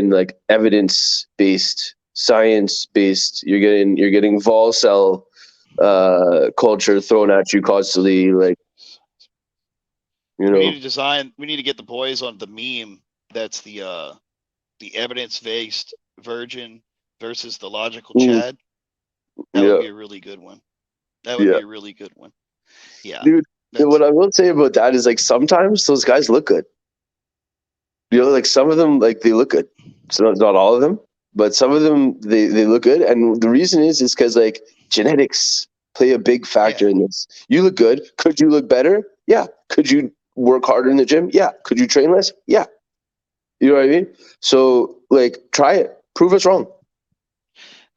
like evidence based, science based, you're getting vol cell culture thrown at you constantly. Like, we need to get the boys on the meme that's the evidence-based virgin versus the logical Chad. That would be a really good one. That would be a really good one. Yeah. Dude, what I will say about that is, like, sometimes those guys look good. Like some of them, like, they look good. So not all of them, but some of them, they look good. And the reason is because, like, genetics play a big factor in this. You look good. Could you look better? Yeah. Could you work harder in the gym? Yeah. Could you train less? Yeah. You know what I mean? So, like, try it. Prove us wrong.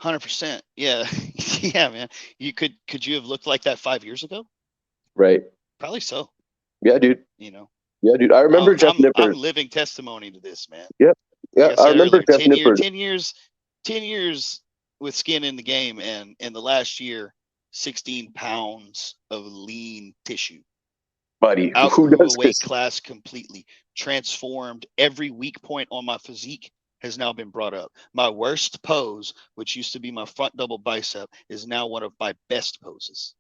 100%. Yeah. Yeah, man. Could you have looked like that 5 years ago? Right. Probably so. Yeah, dude. Yeah, dude. I remember Jeff Nipper. I'm living testimony to this, man. Yeah. Yeah. Like I remember Jeff Nipper. 10 years with skin in the game, and in the last year, 16 pounds of lean tissue. Buddy, outgrew a weight class completely, transformed every weak point on my physique has now been brought up. My worst pose, which used to be my front double bicep, is now one of my best poses.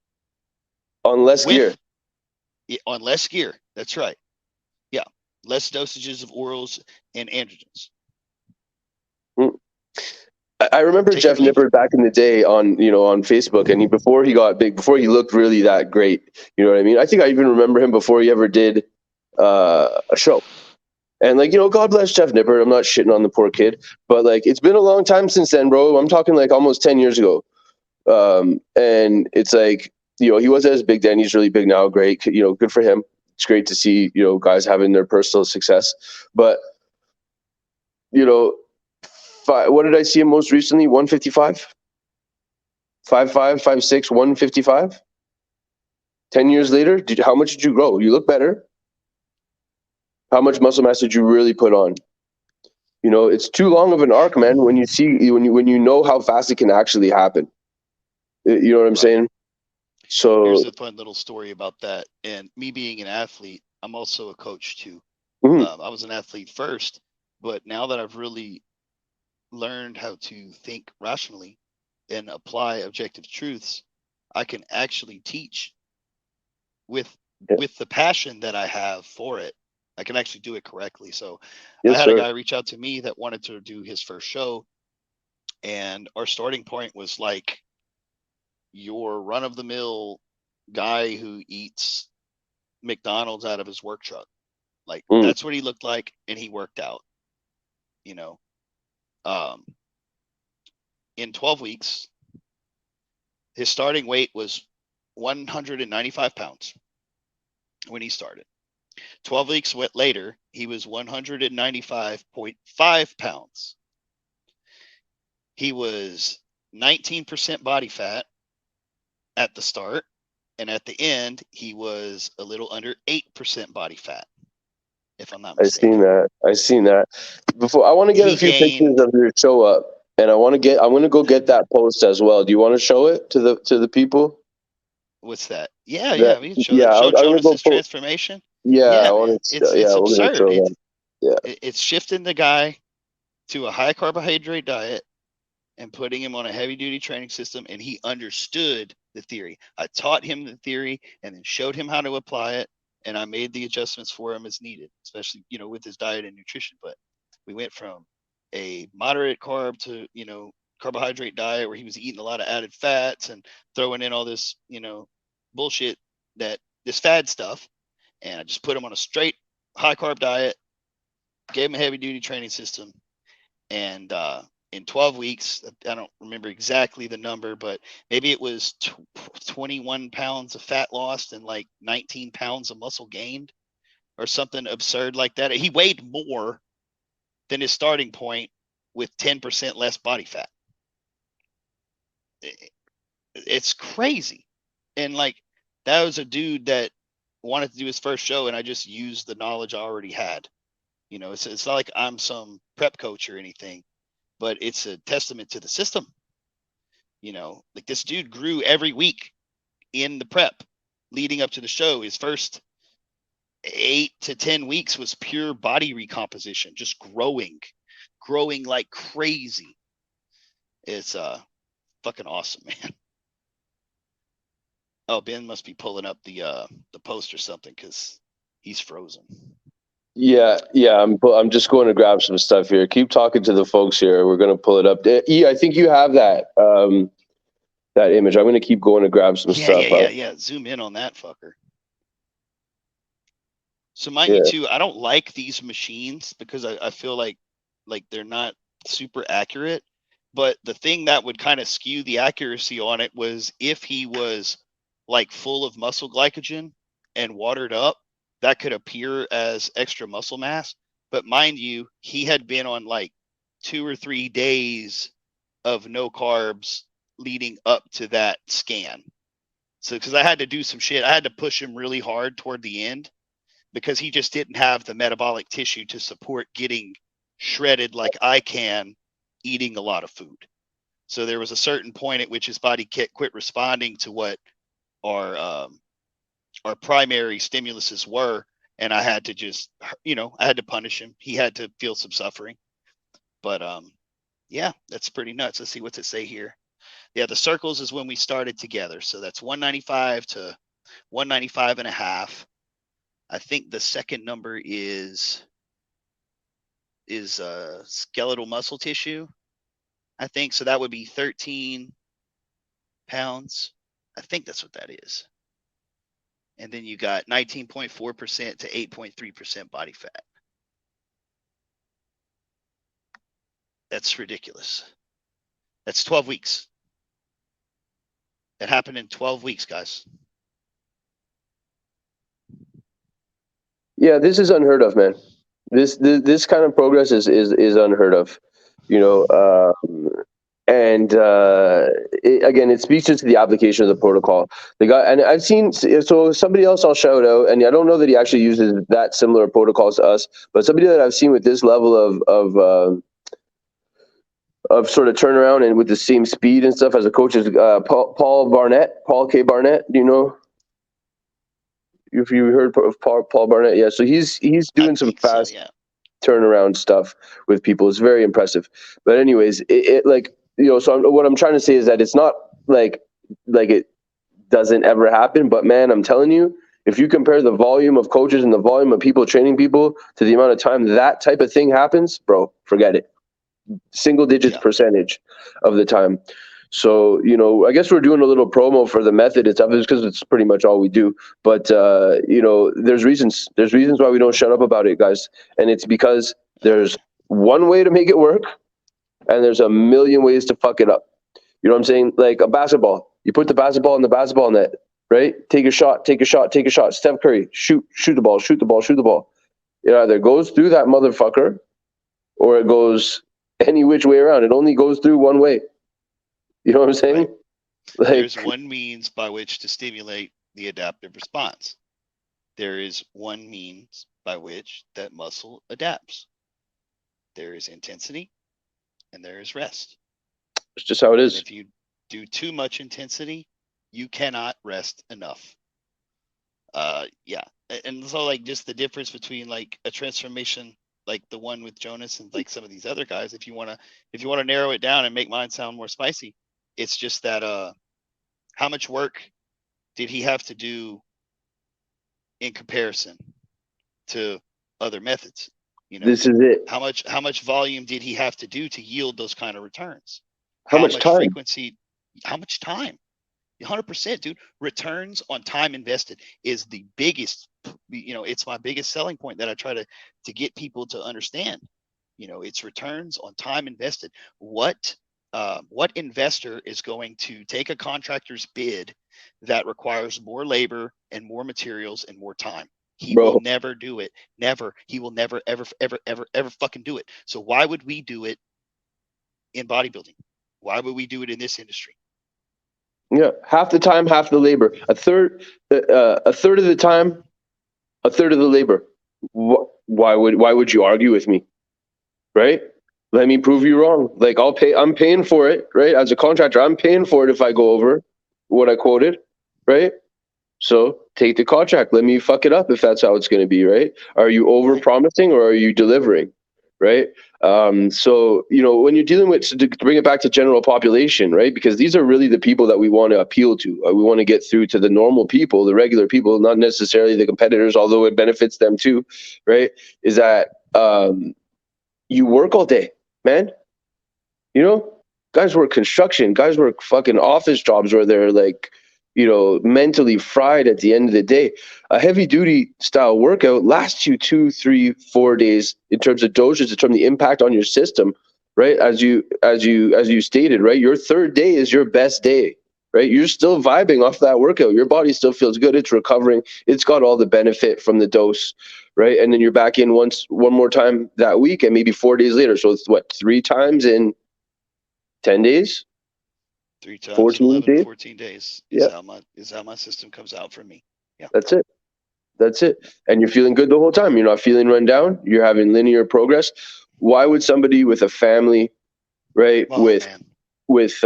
On less gear. On less gear. That's right. Yeah. Less dosages of orals and androgens. I remember Take Jeff Nippard back in the day on Facebook, and before he got big, before he looked really that great, you know what I mean? I think I even remember him before he ever did a show. And God bless Jeff Nippard. I'm not shitting on the poor kid, but it's been a long time since then, bro. I'm talking almost 10 years ago. And it's he wasn't as big then. He's really big now. Great. Good for him. It's great to see, guys having their personal success. But, what did I see him most recently? 155? 5'5", 5'6", 155? 10 years later, how much did you grow? You look better. How much muscle mass did you really put on? It's too long of an arc, man, when you know how fast it can actually happen. You know what I'm saying? So here's a fun little story about that. And me being an athlete, I'm also a coach too. I was an athlete first, but now that I've really learned how to think rationally and apply objective truths, I can actually teach with the passion that I have for it. I can actually do it correctly. So I had a guy reach out to me that wanted to do his first show, and our starting point was your run-of-the-mill guy who eats McDonald's out of his work truck. That's what he looked like, and he worked out. In 12 weeks, his starting weight was 195 pounds when he started. 12 weeks later, he was 195.5 pounds. He was 19% body fat at the start, and at the end, he was a little under 8% body fat, if I'm not mistaken. I've seen that. Before, I want to get a few pictures of your show up, and I'm going to go get that post as well. Do you want to show it to the people? What's that? Yeah. We can show it. Show Jonas's transformation. Yeah, it's absurd. Yeah, it's shifting the guy to a high carbohydrate diet and putting him on a heavy duty training system, and he understood the theory. I taught him the theory and then showed him how to apply it, and I made the adjustments for him as needed, especially with his diet and nutrition. But we went from a moderate carb to carbohydrate diet where he was eating a lot of added fats and throwing in all this bullshit, this fad stuff. And I just put him on a straight high carb diet, gave him a heavy duty training system. And in 12 weeks, I don't remember exactly the number, but maybe it was 21 pounds of fat lost and 19 pounds of muscle gained or something absurd like that. He weighed more than his starting point with 10% less body fat. It's crazy. And that was a dude that wanted to do his first show, and I just used the knowledge I already had. It's not like I'm some prep coach or anything, but it's a testament to the system. This dude grew every week in the prep leading up to the show. His first 8 to 10 weeks was pure body recomposition, just growing like crazy. It's fucking awesome, man. Oh, Ben must be pulling up the post or something because he's frozen. Yeah. I'm just going to grab some stuff here. Keep talking to the folks here. We're going to pull it up. I think you have that that image. I'm going to keep going to grab some stuff. Yeah. Zoom in on that fucker. So mind you too, I don't like these machines because I feel like they're not super accurate. But the thing that would kind of skew the accuracy on it was if he was full of muscle glycogen and watered up, that could appear as extra muscle mass. But mind you, he had been on 2 or 3 days of no carbs leading up to that scan. So because I had to do some shit, I had to push him really hard toward the end because he just didn't have the metabolic tissue to support getting shredded like I can eating a lot of food. So there was a certain point at which his body quit responding to what our primary stimuluses were, and I had to just I had to punish him. He had to feel some suffering. But yeah, that's pretty nuts. Let's see what's it say here. Yeah, the circles is when we started together. So that's 195 to 195 and a half. I think the second number is skeletal muscle tissue. I think so. That would be 13 pounds. I think that's what that is. And then you got 19.4% to 8.3% body fat. That's ridiculous. That's 12 weeks. It happened in 12 weeks, guys. Yeah, this is unheard of, man. This kind of progress is unheard of, you know. And again, it speaks just to the application of the protocol. The guy, and I've seen, so somebody else I'll shout out, and I don't know that he actually uses that similar protocols to us, but somebody that I've seen with this level of sort of turnaround and with the same speed and stuff as a coach is Paul K. Barnett. Do you know? If you heard of Paul Barnett, yeah. So he's doing some fast turnaround stuff with people. It's very impressive. But anyways, it like, you know, so what I'm trying to say is that it's not like it doesn't ever happen. But man, I'm telling you, if you compare the volume of coaches and the volume of people training people to the amount of time that type of thing happens, bro, forget it. Single digits percentage of the time. So, you know, I guess we're doing a little promo for the method and stuff because it's pretty much all we do. But, you know, there's reasons why we don't shut up about it, guys. And it's because there's one way to make it work and there's a million ways to fuck it up. You know what I'm saying? Like a basketball. You put the basketball in the basketball net, right? Take a shot. Steph Curry, shoot the ball. It either goes through that motherfucker or it goes any which way around. It only goes through one way. You know what I'm saying? Right. Like, there's one means by which to stimulate the adaptive response. There is one means by which that muscle adapts. There is intensity and there is rest. It's just how it is. And if you do too much intensity, you cannot rest enough. Yeah. And so like just the difference between like a transformation like the one with Jonas and like some of these other guys, if you want to narrow it down and make mine sound more spicy, it's just that how much work did he have to do in comparison to other methods? You know, this is it. How much volume did he have to do to yield those kind of returns? How much time? Frequency? How much time? 100%, dude. Returns on time invested is the biggest, you know, it's my biggest selling point that I try to get people to understand. You know, it's returns on time invested. What investor is going to take a contractor's bid that requires more labor and more materials and more time? He will never do it. Never. He will never, ever, ever, ever, ever fucking do it. So why would we do it in bodybuilding? Why would we do it in this industry? Yeah, half the time, half the labor. A third of the time, a third of the labor. Why would you argue with me, right? Let me prove you wrong. Like I'm paying for it, right? As a contractor, I'm paying for it if I go over what I quoted, right? So take the contract. Let me fuck it up if that's how it's going to be, right? Are you over promising or are you delivering, right? So, you know, when you're dealing with, to bring it back to general population, right? Because these are really the people that we want to appeal to. We want to get through to the normal people, the regular people, not necessarily the competitors, although it benefits them too, right? Is that you work all day, man. You know, guys work construction, guys work fucking office jobs where they're like, you know, mentally fried at the end of the day. A heavy duty style workout lasts you 2, 3, 4 days in terms of dosage, in terms of the impact on your system, right? As you stated, right? Your third day is your best day, right? You're still vibing off that workout. Your body still feels good. It's recovering. It's got all the benefit from the dose, right? And then you're back in one more time that week and maybe 4 days later. So it's what, 3 times in 10 days? 3 times 14 11, days? 14 days Yeah. is how my system comes out for me. Yeah. That's it. And you're feeling good the whole time. You're not feeling run down. You're having linear progress. Why would somebody with a family, right, with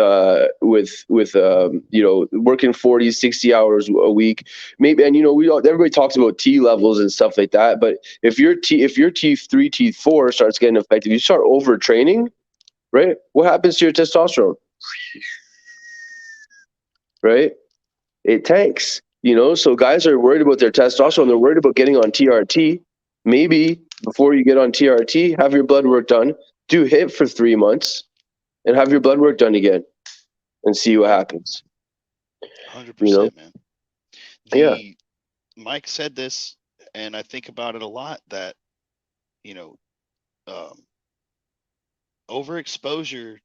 working 40, 60 hours a week, maybe. And everybody talks about T levels and stuff like that, but if your T3, T4 starts getting affected, you start overtraining, right? What happens to your testosterone? Right? It tanks. So guys are worried about their testosterone. They're worried about getting on TRT. Maybe before you get on TRT, have your blood work done, do HIIT for 3 months, and have your blood work done again, and see what happens. 100%, man. Yeah. Mike said this, and I think about it a lot, that overexposure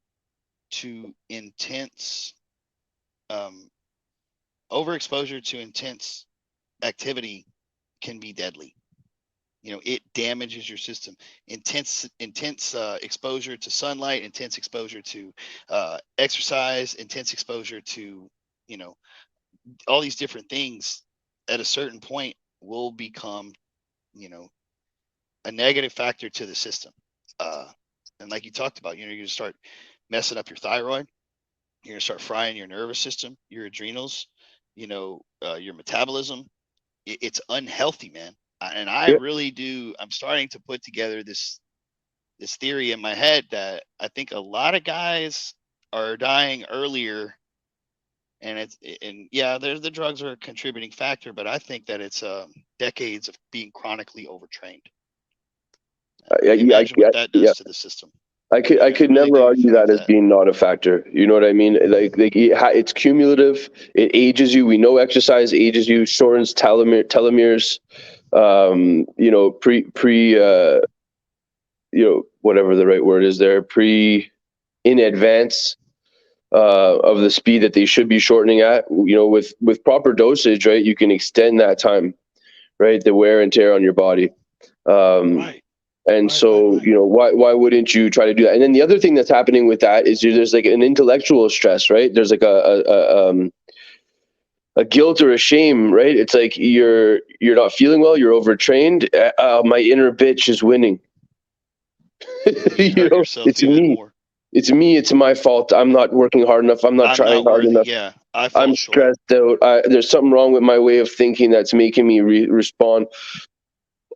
to intense activity can be deadly. It damages your system. Intense exposure to sunlight, intense exposure to exercise, intense exposure to all these different things at a certain point will become a negative factor to the system. And like you talked about, you're going to start messing up your thyroid. You're going to start frying your nervous system, your adrenals, your metabolism. It's unhealthy, man. And I really do. I'm starting to put together this theory in my head that I think a lot of guys are dying earlier, and the drugs are a contributing factor, but I think that it's decades of being chronically overtrained. Imagine what that does to the system. I could never argue that as being not a factor. You know what I mean? It's cumulative. It ages you. We know exercise ages you, shortens telomeres. Whatever the right word is there, in advance of the speed that they should be shortening at. With proper dosage, right, you can extend that time, right? The wear and tear on your body. Right. And why wouldn't you try to do that? And then the other thing that's happening with that is there's like an intellectual stress, right? There's like a guilt or a shame, right? It's like you're not feeling well, you're overtrained. My inner bitch is winning. It's me. More. It's me. It's my fault. I'm not working hard enough. I'm not trying hard enough. Yeah, I'm stressed out. There's something wrong with my way of thinking that's making me respond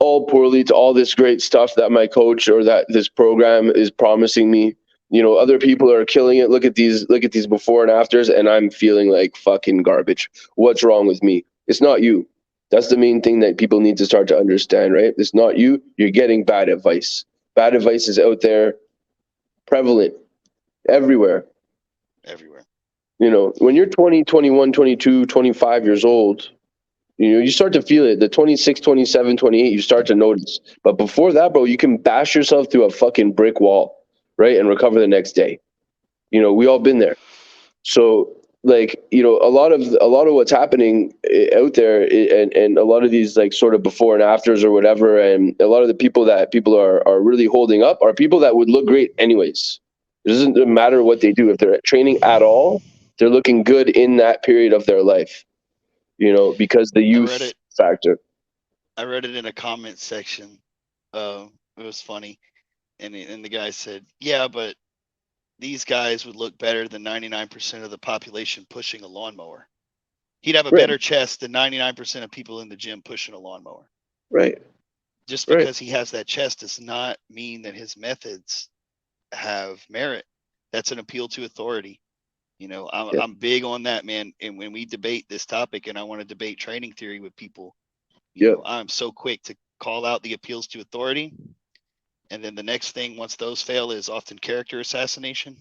all poorly to all this great stuff that my coach or that this program is promising me. Other people are killing it. Look at these before and afters, and I'm feeling like fucking garbage. What's wrong with me? It's not you. That's the main thing that people need to start to understand, right? It's not you. You're getting bad advice. Bad advice is out there, prevalent, everywhere. When you're 20, 21, 22, 25 years old, you start to feel it. The 26, 27, 28, you start to notice. But before that, bro, you can bash yourself through a fucking brick wall, right? And recover the next day. We all been there. So a lot of what's happening out there, and a lot of these like sort of before and afters or whatever, and a lot of the people that people are really holding up are people that would look great anyways. It doesn't matter what they do. If they're training at all, they're looking good in that period of their life, because the youth factor. I read it in a comment section. It was funny. And the guy said, yeah, but these guys would look better than 99% of the population pushing a lawnmower. He'd have a better chest than 99% of people in the gym pushing a lawnmower. Right. Just because he has that chest does not mean that his methods have merit. That's an appeal to authority. I'm big on that, man. And when we debate this topic and I want to debate training theory with people, I'm so quick to call out the appeals to authority. And then the next thing, once those fail, is often character assassination.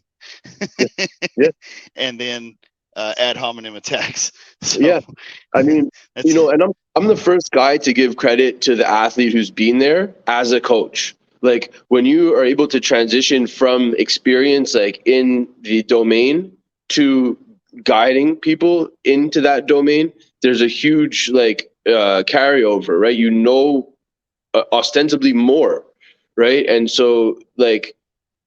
And then ad hominem attacks. So, I mean, and I'm the first guy to give credit to the athlete who's been there as a coach. Like when you are able to transition from experience, like in the domain, to guiding people into that domain, there's a huge carryover, right? Ostensibly more. Right. And so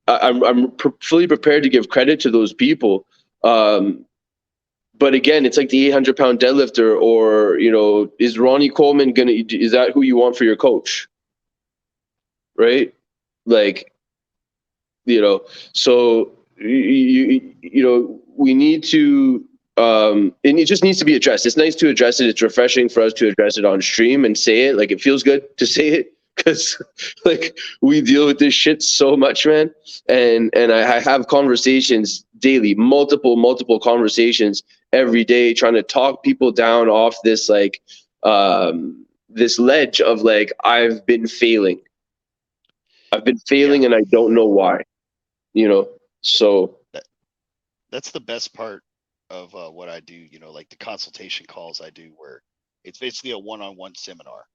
I'm fully prepared to give credit to those people. But again, it's like the 800-pound deadlifter, or, is Ronnie Coleman is that who you want for your coach? Right. So, we need to, and it just needs to be addressed. It's nice to address it. It's refreshing for us to address it on stream and say it. Like, it feels good to say it because like we deal with this shit so much, man. And I have conversations daily, multiple conversations every day, trying to talk people down off this like this ledge of like, I've been failing Yeah, and I don't know why, so that's the best part of what I do. Like the consultation calls I do, where it's basically a one-on-one seminar.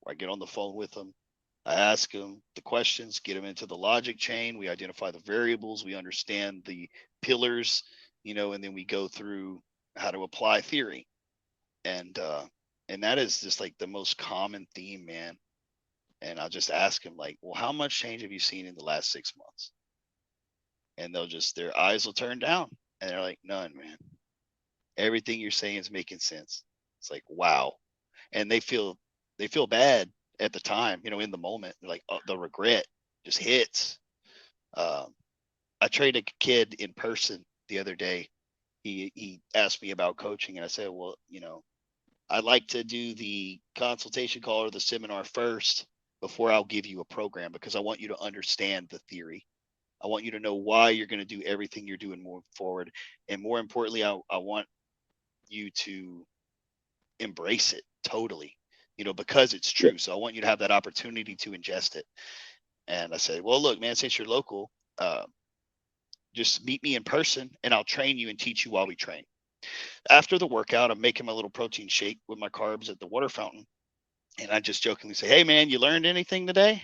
I get on the phone with them, I ask them the questions, get them into the logic chain. We identify the variables, we understand the pillars, and then we go through how to apply theory. And that is just like the most common theme, man. And I'll just ask them like, well, how much change have you seen in the last 6 months? And their eyes will turn down and they're like, none, man. Everything you're saying is making sense. It's like, wow. And they feel bad at the time, in the moment. They're like, oh, the regret just hits. I trained a kid in person the other day. He asked me about coaching, and I said, well, I'd like to do the consultation call or the seminar first before I'll give you a program, because I want you to understand the theory. I want you to know why you're going to do everything you're doing moving forward. And more importantly, I want you to embrace it totally, because it's true. So I want you to have that opportunity to ingest it. And I said, well, look, man, since you're local, just meet me in person and I'll train you and teach you while we train. After the workout, I'm making my little protein shake with my carbs at the water fountain. And I just jokingly say, hey, man, you learned anything today?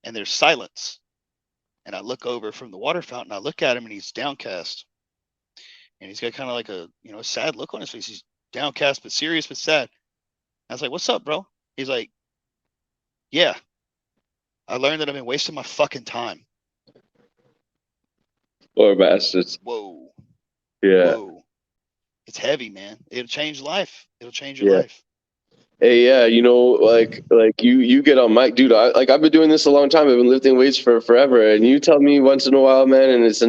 And there's silence. And I look over from the water fountain. I look at him and he's downcast. And he's got kind of like a sad look on his face. He's downcast, but serious, but sad. I was like, what's up, bro? He's like, yeah, I learned that I've been wasting my fucking time. Poor bastards. Whoa. Yeah. Whoa. It's heavy, man. It'll change life. It'll change your life. Hey, yeah, like you get on my dude. I've been doing this a long time. I've been lifting weights for forever, and you tell me once in a while, man, and it's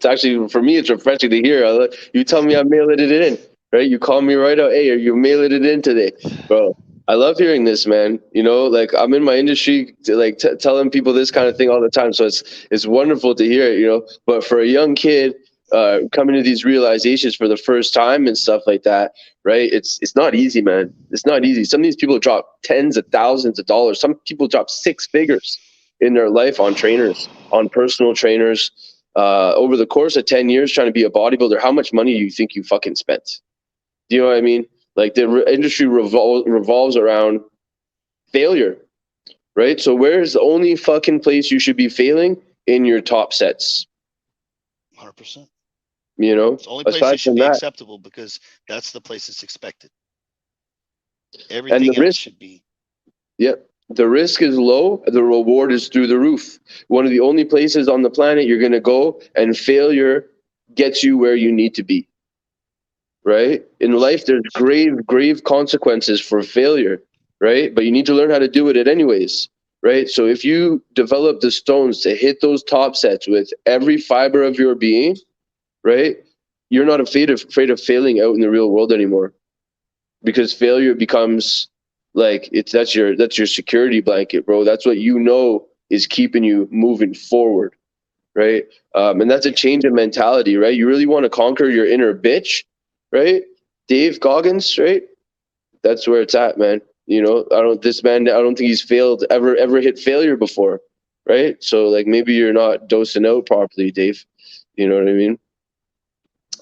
actually for me, it's refreshing to hear. You tell me I'm mailing it in, right? You call me right out. Hey, are you mailing it in today, bro? I love hearing this, man. Like I'm in my industry, like telling people this kind of thing all the time. So it's wonderful to hear it, But for a young kid coming to these realizations for the first time and stuff like that, right? It's not easy, man. It's not easy. Some of these people drop tens of thousands of dollars. Some people drop six figures in their life on trainers, on personal trainers. Over the course of 10 years trying to be a bodybuilder, how much money do you think you fucking spent? Do you know what I mean? Like the industry revolves around failure, right? So where's the only fucking place you should be failing? In your top sets. 100%. It's the only place aside it should from be that, acceptable, because that's the place it's expected. Everything else risk, should be. Yeah, the risk is low. The reward is through the roof. One of the only places on the planet you're going to go and failure gets you where you need to be. Right? In life, there's grave consequences for failure. Right? But you need to learn how to do it anyways. Right? So if you develop the stones to hit those top sets with every fiber of your being, right? You're not afraid of failing out in the real world anymore, because failure becomes like that's your security blanket, bro. That's what is keeping you moving forward, right? And that's a change in mentality, right? You really want to conquer your inner bitch, right? Dave Goggins, right? That's where it's at, man. I don't think he's failed ever hit failure before, right? So like maybe you're not dosing out properly, Dave. You know what I mean?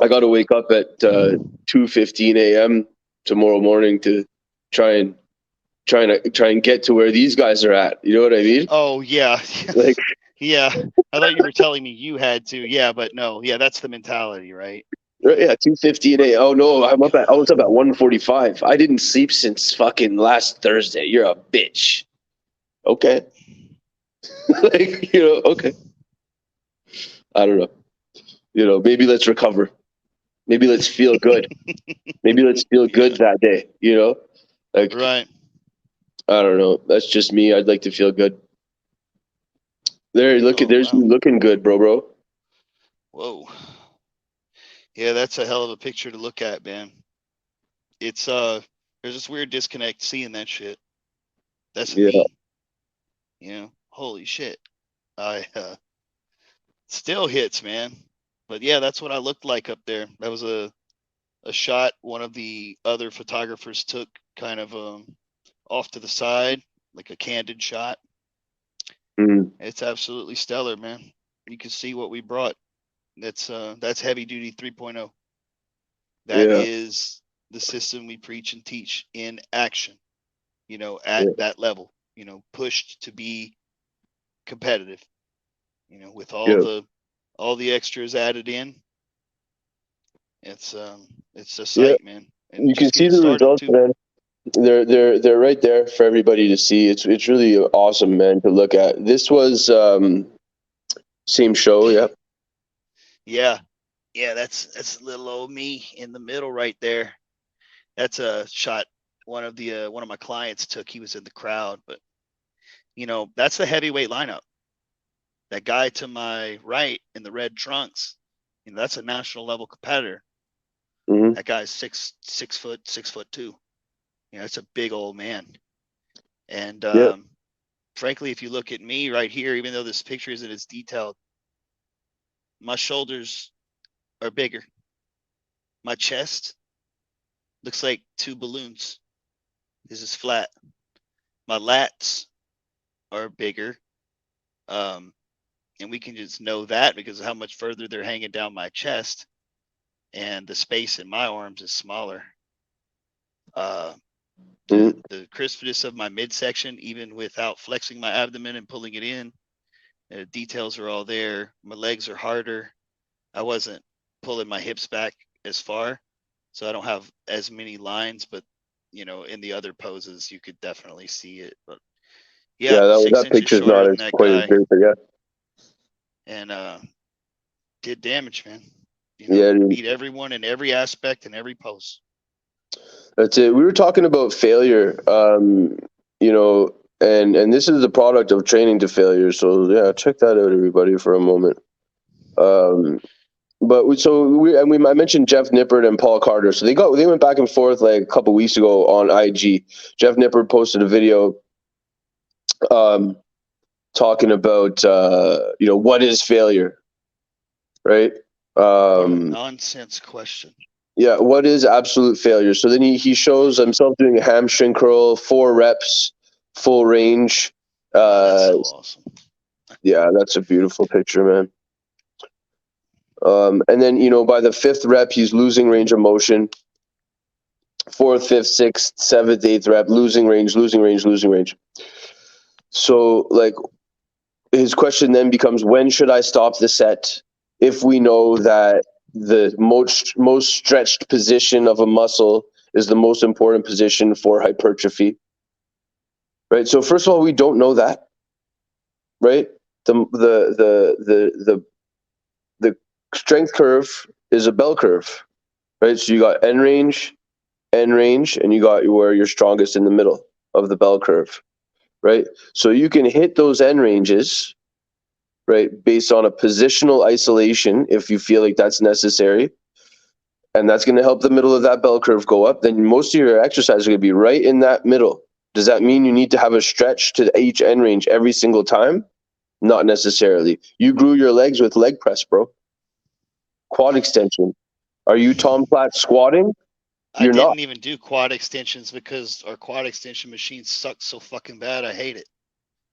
I got to wake up at 2:15 a.m. tomorrow morning to try and get to where these guys are at. You know what I mean? Oh yeah. Like, yeah. I thought you were telling me you had to. Yeah, but no. Yeah, that's the mentality, right? yeah, 2:15 a.m. Oh no, I was up at 1:45. I didn't sleep since fucking last Thursday. You're a bitch. Okay. Okay. I don't know. Maybe let's recover. Maybe let's feel good. Maybe let's feel good that day. Like, right. I don't know. That's just me. I'd like to feel good. There's you looking good, bro. Whoa. Yeah, that's a hell of a picture to look at, man. It's there's this weird disconnect seeing that shit. That's Yeah. me. You know, holy shit. I still hits, man. But yeah, that's what I looked like up there. That was a shot one of the other photographers took kind of off to the side, like a candid shot. Mm. It's absolutely stellar, man. You can see what we brought. That's heavy duty 3.0. That Yeah. is the system we preach and teach in action, you know, at Yeah. that level, you know, pushed to be competitive, you know, with Yeah. all the extras added in. It's a Yeah. sight, man. And You can just see getting the started results, too. man. They're right there for everybody to see. It's really awesome, man, to look at. This was same show, yeah. Yeah. Yeah, that's little old me in the middle right there. That's a shot one of my clients took. He was in the crowd, but you know, that's the heavyweight lineup. That guy to my right in the red trunks, you know, that's a national level competitor. Mm-hmm. That guy's 6'2". You know, it's a big old man. And Yeah. frankly, if you look at me right here, even though this picture isn't as detailed, my shoulders are bigger. My chest looks like two balloons. This is flat. My lats are bigger. And we can just know that because of how much further they're hanging down my chest, and the space in my arms is smaller. Mm-hmm. The crispness of my midsection, even without flexing my abdomen and pulling it in, details are all there. My legs are harder. I wasn't pulling my hips back as far, so I don't have as many lines. But you know, in the other poses, you could definitely see it. But yeah, Yeah, six that inches picture's shorter not than as that quite as guy, big, but yeah. and did damage, man. You know, Yeah, dude. beat everyone in every aspect and every pose. That's it. We were talking about failure, you know, and this is the product of training to failure. So yeah, check that out, everybody, for a moment. But I mentioned Jeff Nippard and Paul Carter. So they went back and forth like a couple weeks ago on IG. Jeff Nippard posted a video, talking about you know, what is failure, right? What a nonsense question. Yeah, what is absolute failure? So then he shows himself doing a hamstring curl, 4 reps, full range. Oh, that's so awesome. Yeah, that's a beautiful picture, man. And then, you know, by the 5th rep, he's losing range of motion. 4th, 5th, 6th, 7th, 8th rep, losing range, losing range, losing range. So, like, his question then becomes, when should I stop the set if we know that the most stretched position of a muscle is the most important position for hypertrophy? Right. So first of all, we don't know that. Right. The strength curve is a bell curve. Right. So you got end range, and you got where you're strongest in the middle of the bell curve. Right. So you can hit those end ranges, right, based on a positional isolation if you feel like that's necessary, and that's going to help the middle of that bell curve go up. Then most of your exercises are going to be right in that middle. Does that mean you need to have a stretch to each end range every single time? Not necessarily. You grew your legs with leg press, bro. Quad extension. Are you Tom Platt squatting? I You're not. didn't even do quad extensions because our quad extension machine sucks so fucking bad. I hate it.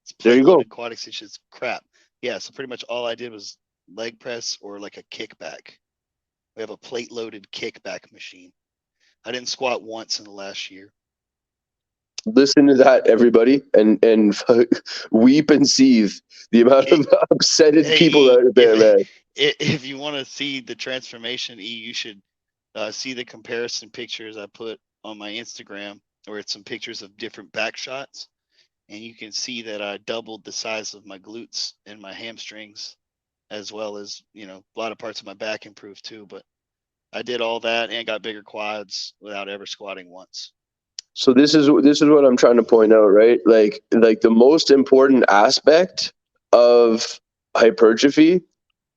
It's There plate you go. loaded quad extensions crap. Yeah, so pretty much all I did was leg press or like a kickback. We have a plate loaded kickback machine. I didn't squat once in the last year. Listen to that, everybody, and weep and seethe the amount of upsetted Hey, people E, out there, man. if you want to see the transformation, E, you should see the comparison pictures I put on my Instagram, where it's some pictures of different back shots, and you can see that I doubled the size of my glutes and my hamstrings, as well as, you know, a lot of parts of my back improved too. But I did all that and got bigger quads without ever squatting once. So this is what I'm trying to point out, right? Like the most important aspect of hypertrophy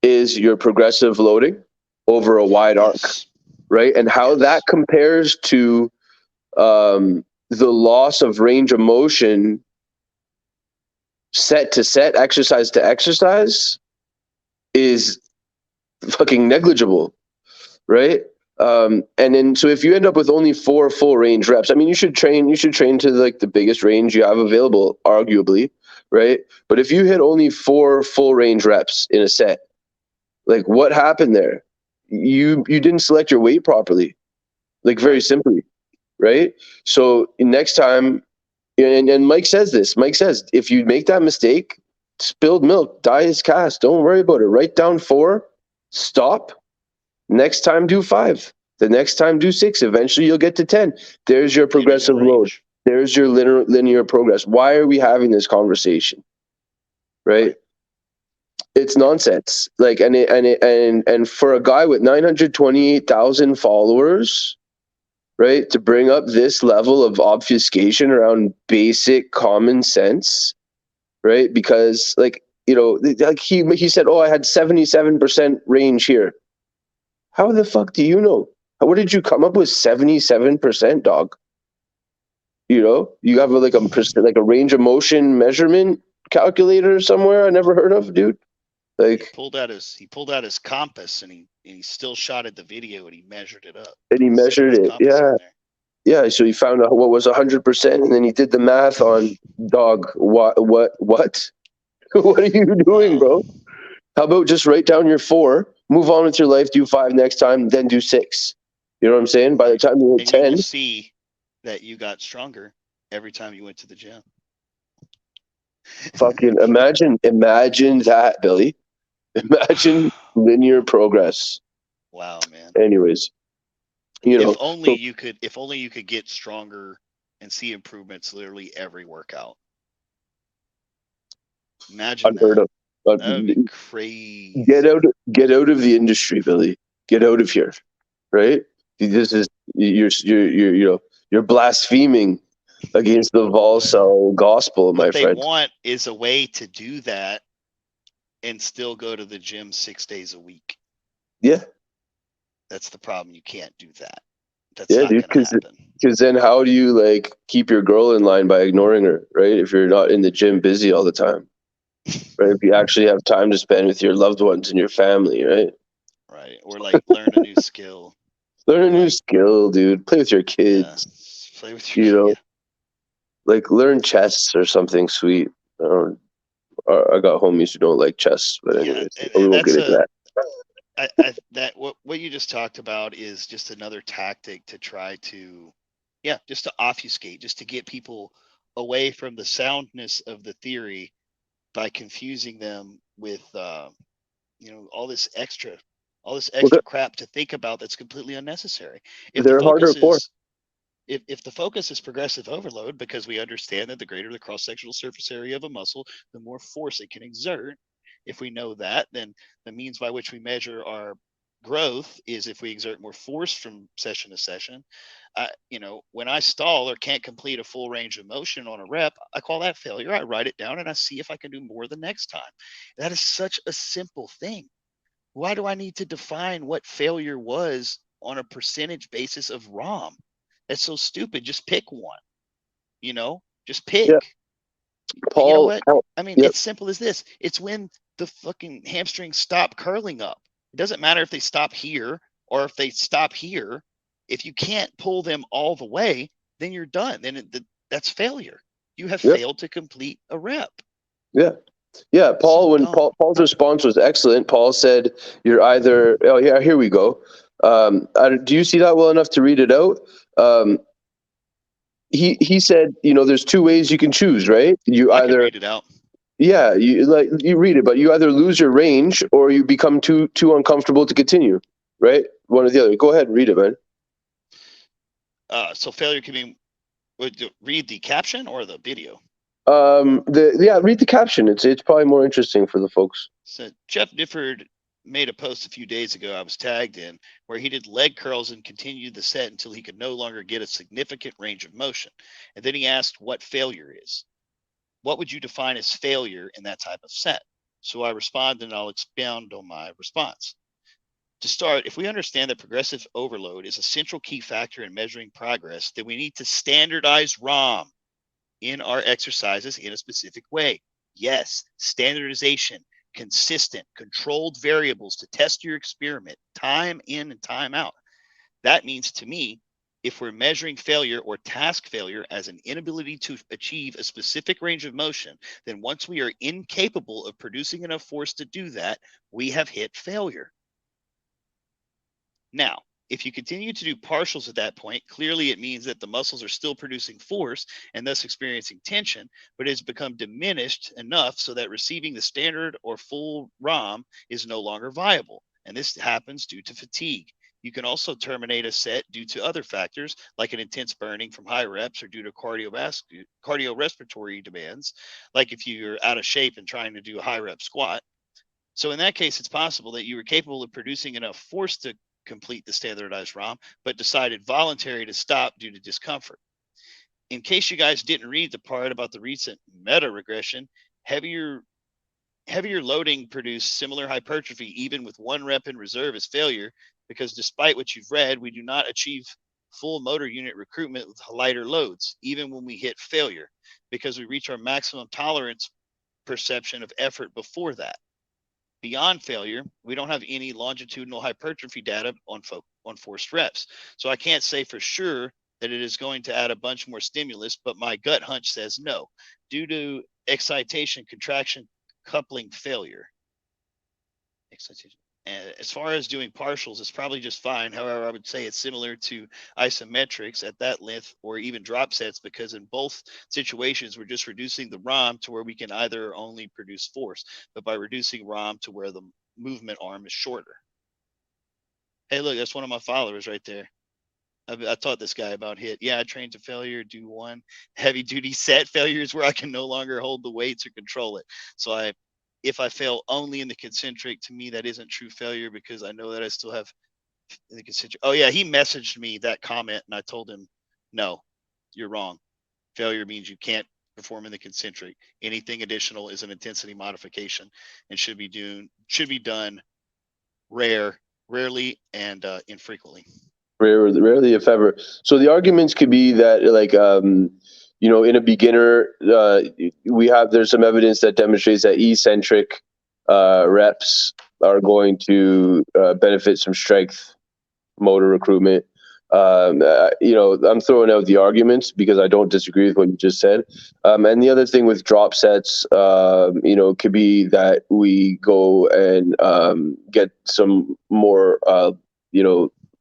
is your progressive loading over a wide arc, Yes. right? And how that compares to the loss of range of motion set to set, exercise to exercise is fucking negligible, right? And then so if you end up with only 4 full range reps, I mean, you should train to like the biggest range you have available, arguably, right? But if you hit only 4 full range reps in a set, like what happened there? You didn't select your weight properly, like very simply, right? So next time, and Mike says this. Mike says if you make that mistake, spilled milk, die is cast. Don't worry about it. Write down 4, stop. Next time, do 5. The next time, do 6. Eventually, you'll get to 10. There's your progressive load. There's your linear progress. Why are we having this conversation? Right? It's nonsense. Like, and for a guy with 928,000 followers, right, to bring up this level of obfuscation around basic common sense, right? Because, like, you know, like he said, oh, I had 77% range here. How the fuck do you know? What did you come up with 77%, dog? You know, you have like a range of motion measurement calculator somewhere I never heard of, dude. Like he pulled out his compass and he still shot at the video and he measured it up. and he measured it. Yeah. Yeah, so he found out what was 100%, and then he did the math on dog. What? What are you doing, bro? How about just write down your 4, move on with your life, do 5 next time, then do 6. You know what I'm saying? By the time you hit 10, you will see that you got stronger every time you went to the gym. Fucking imagine that, Billy. Imagine linear progress. Wow, man. Anyways, you know, if only you could get stronger and see improvements literally every workout. Imagine unheard of. that would be crazy. Get out of the industry, Billy. Get out of here, right? This is you're blaspheming against the Volcel gospel, my friend. What they want is a way to do that and still go to the gym 6 days a week. Yeah, that's the problem. You can't do that. That's yeah, not dude. Because then how do you like keep your girl in line by ignoring her, right? If you're not in the gym busy all the time, right? If you actually have time to spend with your loved ones and your family, right? Right, or like learn a new skill. Learn a new skill, dude. Play with your kids. Yeah. Play with your kids. Like learn chess or something sweet. I got homies who don't like chess, but anyways, we won't get into that. What you just talked about is just another tactic to try to, just to obfuscate, just to get people away from the soundness of the theory by confusing them with, all this extra crap to think about that's completely unnecessary. If they're harder for. If the focus is progressive overload, because we understand that the greater the cross-sectional surface area of a muscle, the more force it can exert. If we know that, then the means by which we measure our growth is if we exert more force from session to session. When I stall or can't complete a full range of motion on a rep, I call that failure. I write it down and I see if I can do more the next time. That is such a simple thing. Why do I need to define what failure was on a percentage basis of ROM? That's so stupid. Just pick one. Just pick. Yeah. Paul, you know what? It's simple as this. It's when the fucking hamstrings stop curling up. It doesn't matter if they stop here or if they stop here. If you can't pull them all the way, then you're done. Then that's failure. You have failed to complete a rep. Yeah. Yeah. Paul, Paul's response was excellent. Paul said, you're either, oh yeah, here we go. Do you see that well enough to read it out? He said, there's 2 ways you can choose, right? I can read it out. Yeah, you read it, but you either lose your range or you become too uncomfortable to continue, right? One or the other. Go ahead and read it, man. So failure can be. Read the caption or the video. Read the caption. It's probably more interesting for the folks. So Jeff Niptard made a post a few days ago I was tagged in where he did leg curls and continued the set until he could no longer get a significant range of motion. And then he asked what failure is. What would you define as failure in that type of set? So I respond and I'll expound on my response. To start, if we understand that progressive overload is a central key factor in measuring progress, then we need to standardize ROM in our exercises in a specific way. Yes, standardization, consistent, controlled variables to test your experiment time in and time out. That means to me, if we're measuring failure or task failure as an inability to achieve a specific range of motion, then once we are incapable of producing enough force to do that, we have hit failure. Now, if you continue to do partials at that point, clearly it means that the muscles are still producing force and thus experiencing tension, but it has become diminished enough so that receiving the standard or full ROM is no longer viable. And this happens due to fatigue. You can also terminate a set due to other factors like an intense burning from high reps or due to cardiorespiratory demands, like if you're out of shape and trying to do a high rep squat. So in that case, it's possible that you were capable of producing enough force to complete the standardized ROM, but decided voluntarily to stop due to discomfort. In case you guys didn't read the part about the recent meta regression, heavier loading produced similar hypertrophy even with 1 rep in reserve as failure, because despite what you've read, we do not achieve full motor unit recruitment with lighter loads, even when we hit failure, because we reach our maximum tolerance perception of effort before that. Beyond failure, we don't have any longitudinal hypertrophy data on forced reps. So I can't say for sure that it is going to add a bunch more stimulus, but my gut hunch says no, due to excitation, contraction, coupling failure. Excitation. And as far as doing partials, it's probably just fine. However, I would say it's similar to isometrics at that length or even drop sets, because in both situations, we're just reducing the ROM to where we can either only produce force, but by reducing ROM to where the movement arm is shorter. Hey, look, that's one of my followers right there. I taught this guy about HIIT. Yeah, I trained to failure, do 1 heavy duty set. Failures where I can no longer hold the weights or control it. So if I fail only in the concentric, to me, that isn't true failure, because I know that I still have in the concentric. Oh yeah, he messaged me that comment and I told him, no, you're wrong. Failure means you can't perform in the concentric. Anything additional is an intensity modification and should be done rarely and infrequently. Rarely, if ever. So the arguments could be that, like, in a beginner, there's some evidence that demonstrates that eccentric reps are going to benefit some strength motor recruitment. I'm throwing out the arguments because I don't disagree with what you just said. And the other thing with drop sets, could be that we go and get some more,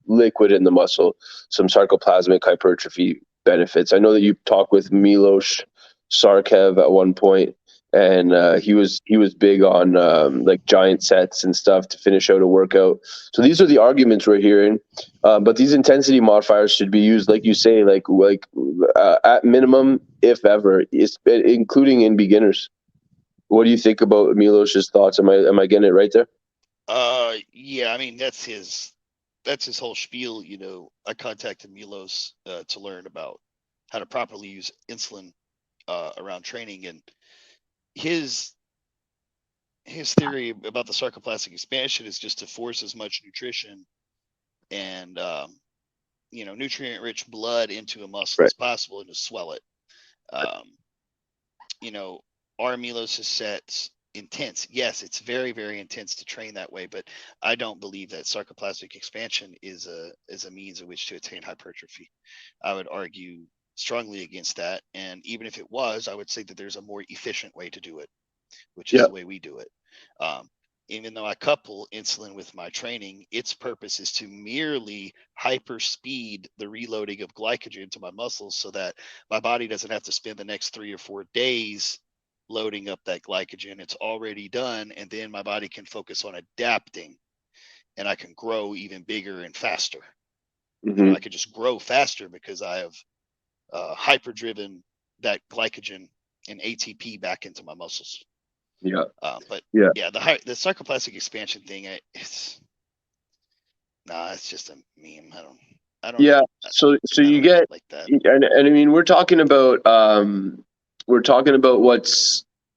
liquid in the muscle, some sarcoplasmic hypertrophy benefits. I know that you talked with Milos Sarkev at one point, and he was big on like giant sets and stuff to finish out a workout. So these are the arguments we're hearing, but these intensity modifiers should be used, like you say, like at minimum, if ever, including in beginners. What do you think about Milos's thoughts? Am I getting it right there? Yeah, I mean that's his whole spiel. I contacted Milos to learn about how to properly use insulin around training, and his theory about the sarcoplastic expansion is just to force as much nutrition and nutrient rich blood into a muscle as possible and to swell it. Our Milos' sets intense. Yes, it's very, very intense to train that way, but I don't believe that sarcoplastic expansion is a means in which to attain hypertrophy. I would argue strongly against that, and even if it was, I would say that there's a more efficient way to do it, which is the way we do it. Even though I couple insulin with my training, its purpose is to merely hyper speed the reloading of glycogen to my muscles so that my body doesn't have to spend the next 3 or 4 days loading up that glycogen. It's already done, and then my body can focus on adapting, and I can grow even bigger and faster. I could just grow faster because I have hyper driven that glycogen and ATP back into my muscles. The sarcoplastic expansion thing, it's just a meme. I don't. Yeah. So you get like that, and I mean we're talking about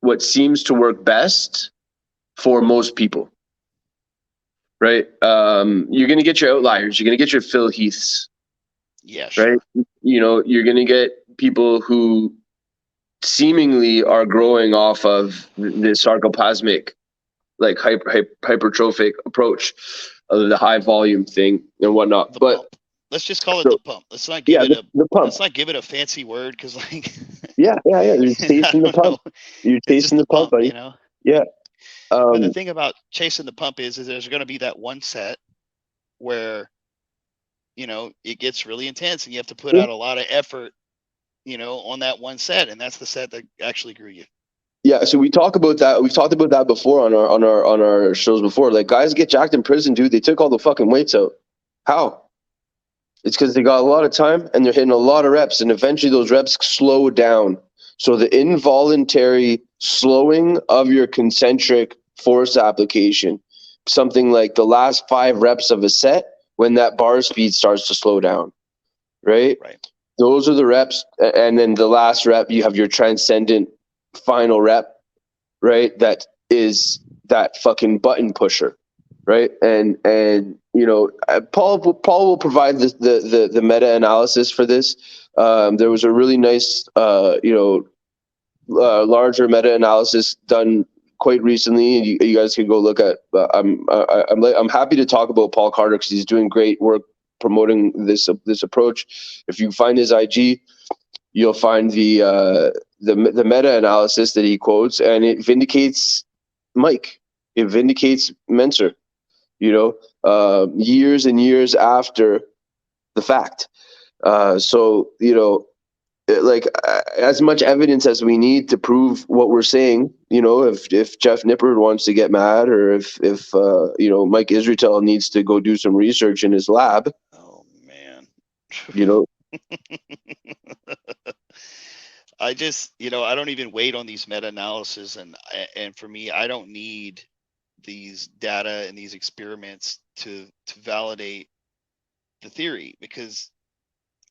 what seems to work best, for most people, right? You're going to get your outliers. You're going to get your Phil Heaths, Yeah, sure. right? You know, you're going to get people who seemingly are growing off of this sarcoplasmic, like hypertrophic approach of the high volume thing and whatnot. The But pump. Let's just call it so, the pump. Let's not give it the pump. let's not give it a fancy word, because like Yeah. You're chasing the pump. You're it's just chasing the pump, buddy. you know. Yeah. But the thing about chasing the pump is there's going to be that one set where, you know, it gets really intense and you have to put out a lot of effort, you know, on that one set, and that's the set that actually grew you. Yeah, so we talk about that. We've talked about that before on our shows before. Like, guys get jacked in prison, dude. They took all the fucking weights out. How? It's because they got a lot of time and they're hitting a lot of reps, and eventually those reps slow down. So the involuntary slowing of your concentric force application, something like the last 5 reps of a set, when that bar speed starts to slow down, right? Right. Those are the reps, and then the last rep, you have your transcendent final rep, right? That is that fucking button pusher, right? And you know, Paul will provide the meta analysis for this. There was a really nice larger meta analysis done quite recently. You guys can go look at. I'm happy to talk about Paul Carter because he's doing great work promoting this approach. If you find his IG, you'll find the meta analysis that he quotes, and it vindicates Mike. It vindicates Menser. You know, years and years after the fact. So you know, like as much evidence as we need to prove what we're saying. You know, if Jeff Nippard wants to get mad, or if you know, Mike Israetel needs to go do some research in his lab. Oh man. You know. I just, you know, I don't even wait on these meta-analysis, and for me, I don't need these data and these experiments to validate the theory, because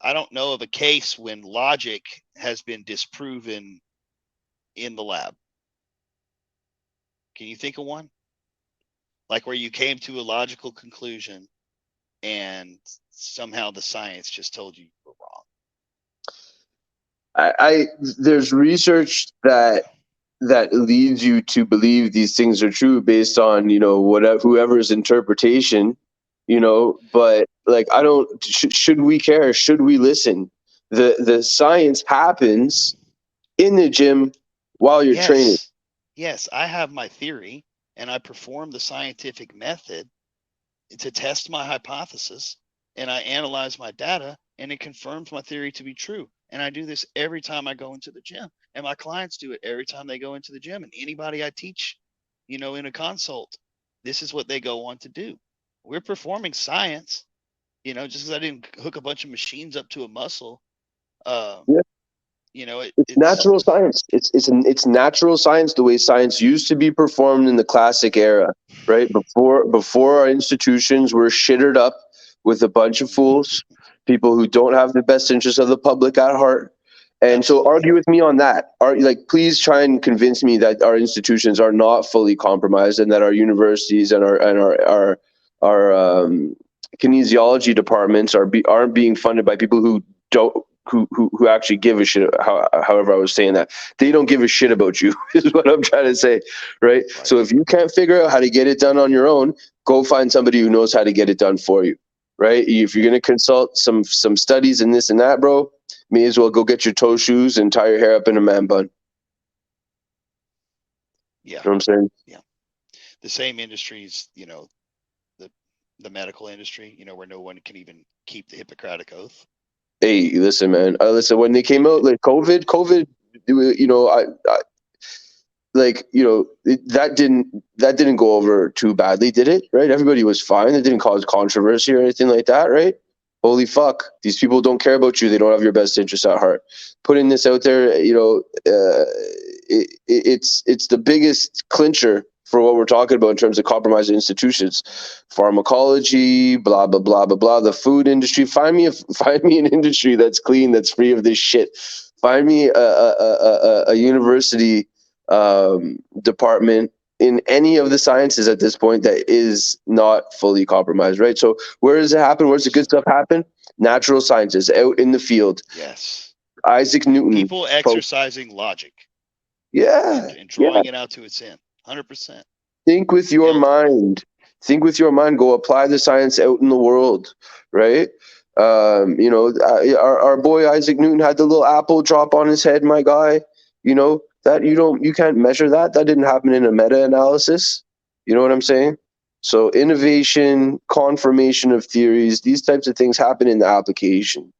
I don't know of a case when logic has been disproven in the lab. Can you think of one? Like where you came to a logical conclusion and somehow the science just told you were wrong. There's research that leads you to believe these things are true based on, you know, whatever, whoever's interpretation, you know, but like, I don't, should we care? Should we listen? The science happens in the gym while you're training. Yes, I have my theory and I perform the scientific method to test my hypothesis, and I analyze my data and it confirms my theory to be true. And I do this every time I go into the gym, and my clients do it every time they go into the gym, and anybody I teach, you know, in a consult, this is what they go on to do. We're performing science, you know, just because I didn't hook a bunch of machines up to a muscle. Yeah. You know, it's natural science. It's natural science, the way science used to be performed in the classic era, right? Before our institutions were shittered up with a bunch of fools, people who don't have the best interest of the public at heart. And Absolutely. So argue with me on that. Please try and convince me that our institutions are not fully compromised, and that our universities and our kinesiology departments aren't being funded by people who don't who actually give a shit. However, I was saying that they don't give a shit about you is what I'm trying to say, right? So if you can't figure out how to get it done on your own, go find somebody who knows how to get it done for you, right? If you're going to consult some studies and this and that, bro, may as well go get your toe shoes and tie your hair up in a man bun. Yeah. You know what I'm saying? Yeah. The same industries, you know, the medical industry, you know, where no one can even keep the Hippocratic Oath. Hey, listen, man. Listen, when they came out, like COVID, you know, I like, you know, that didn't go over too badly, did it? Right? Everybody was fine. It didn't cause controversy or anything like that, right? Holy fuck! These people don't care about you. They don't have your best interests at heart. Putting this out there, you know, it's the biggest clincher for what we're talking about in terms of compromised institutions, pharmacology, blah blah blah blah blah. The food industry. Find me an industry that's clean, that's free of this shit. Find me a university department in any of the sciences at this point that is not fully compromised, right? So where does it happen? Where's the good stuff happen? Natural sciences out in the field. Yes. Isaac Newton. People exercising logic Yeah. and Yeah. drawing it out to its end. 100%. Think with your Nailed it. mind. Think with your mind. Go apply the science out in the world, right? Our boy Isaac Newton had the little apple drop on his head. My guy, that you can't measure that. That didn't happen in a meta-analysis. You know what I'm saying? So innovation, confirmation of theories, these types of things happen in the application.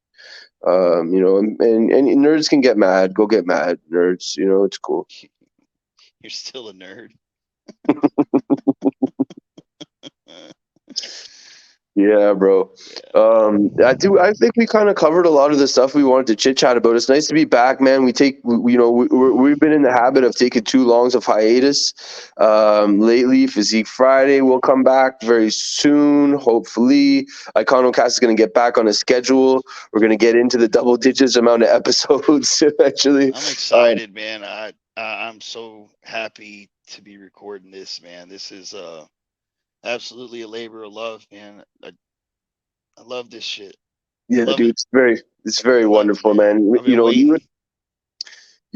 And nerds can get mad. Go get mad, nerds. It's cool. You're still a nerd. Yeah, bro. I think we kind of covered a lot of the stuff we wanted to chit chat about. It's nice to be back, man. We've been in the habit of taking too long of hiatus. Lately, Physique Friday will come back very soon. Hopefully, IconoCast is going to get back on a schedule. We're going to get into the double digits amount of episodes eventually. I'm excited, man. I'm so happy to be recording this, man. This is absolutely a labor of love, man. I love this shit. Yeah, Love dude, it. it's very I love it, wonderful, man. I've been waiting.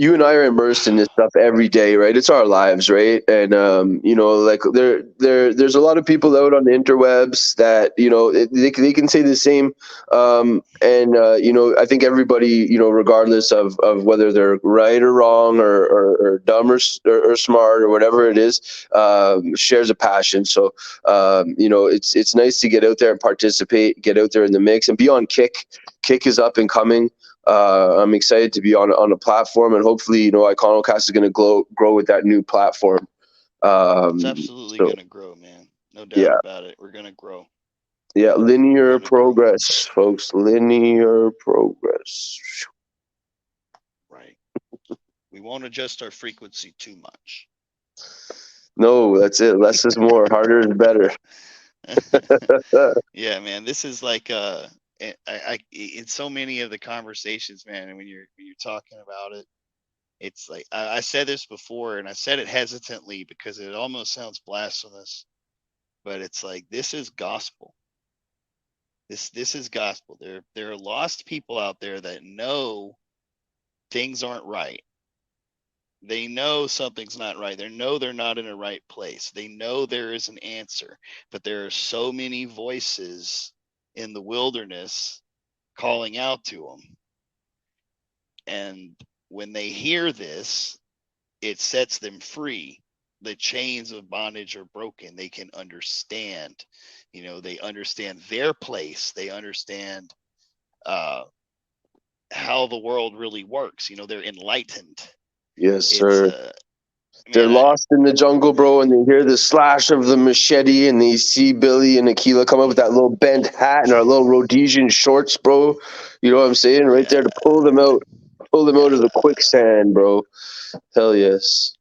You and I are immersed in this stuff every day, right? It's our lives, right? And like there's a lot of people out on the interwebs that they can say the same. I think everybody, regardless of whether they're right or wrong or dumb or smart or whatever it is, shares a passion. So it's nice to get out there and participate, get out there in the mix, and be on Kick. Kick is up and coming. I'm excited to be on a platform, and hopefully, IconoCast is going to grow with that new platform. It's absolutely going to grow, man. No doubt about it. We're going to grow. Yeah, linear progress, folks. Linear progress. Right. We won't adjust our frequency too much. No, that's it. Less is more. Harder is better. Yeah, man. This is like in so many of the conversations, man, and when you're talking about it, it's like I said this before, and I said it hesitantly because it almost sounds blasphemous, but it's like this is gospel. This is gospel. There are lost people out there that know things aren't right. They know something's not right. They know they're not in a right place. They know there is an answer, but there are so many voices in the wilderness calling out to them. And when they hear this, it sets them free. The chains of bondage are broken. They can understand, they understand their place. They understand how the world really works. They're enlightened. Yes, sir. They're lost in the jungle, bro, and they hear the slash of the machete, and they see Billy and Aquila come up with that little bent hat and our little Rhodesian shorts, bro. You know what I'm saying? Right there to pull them out of the quicksand, bro. Hell yes.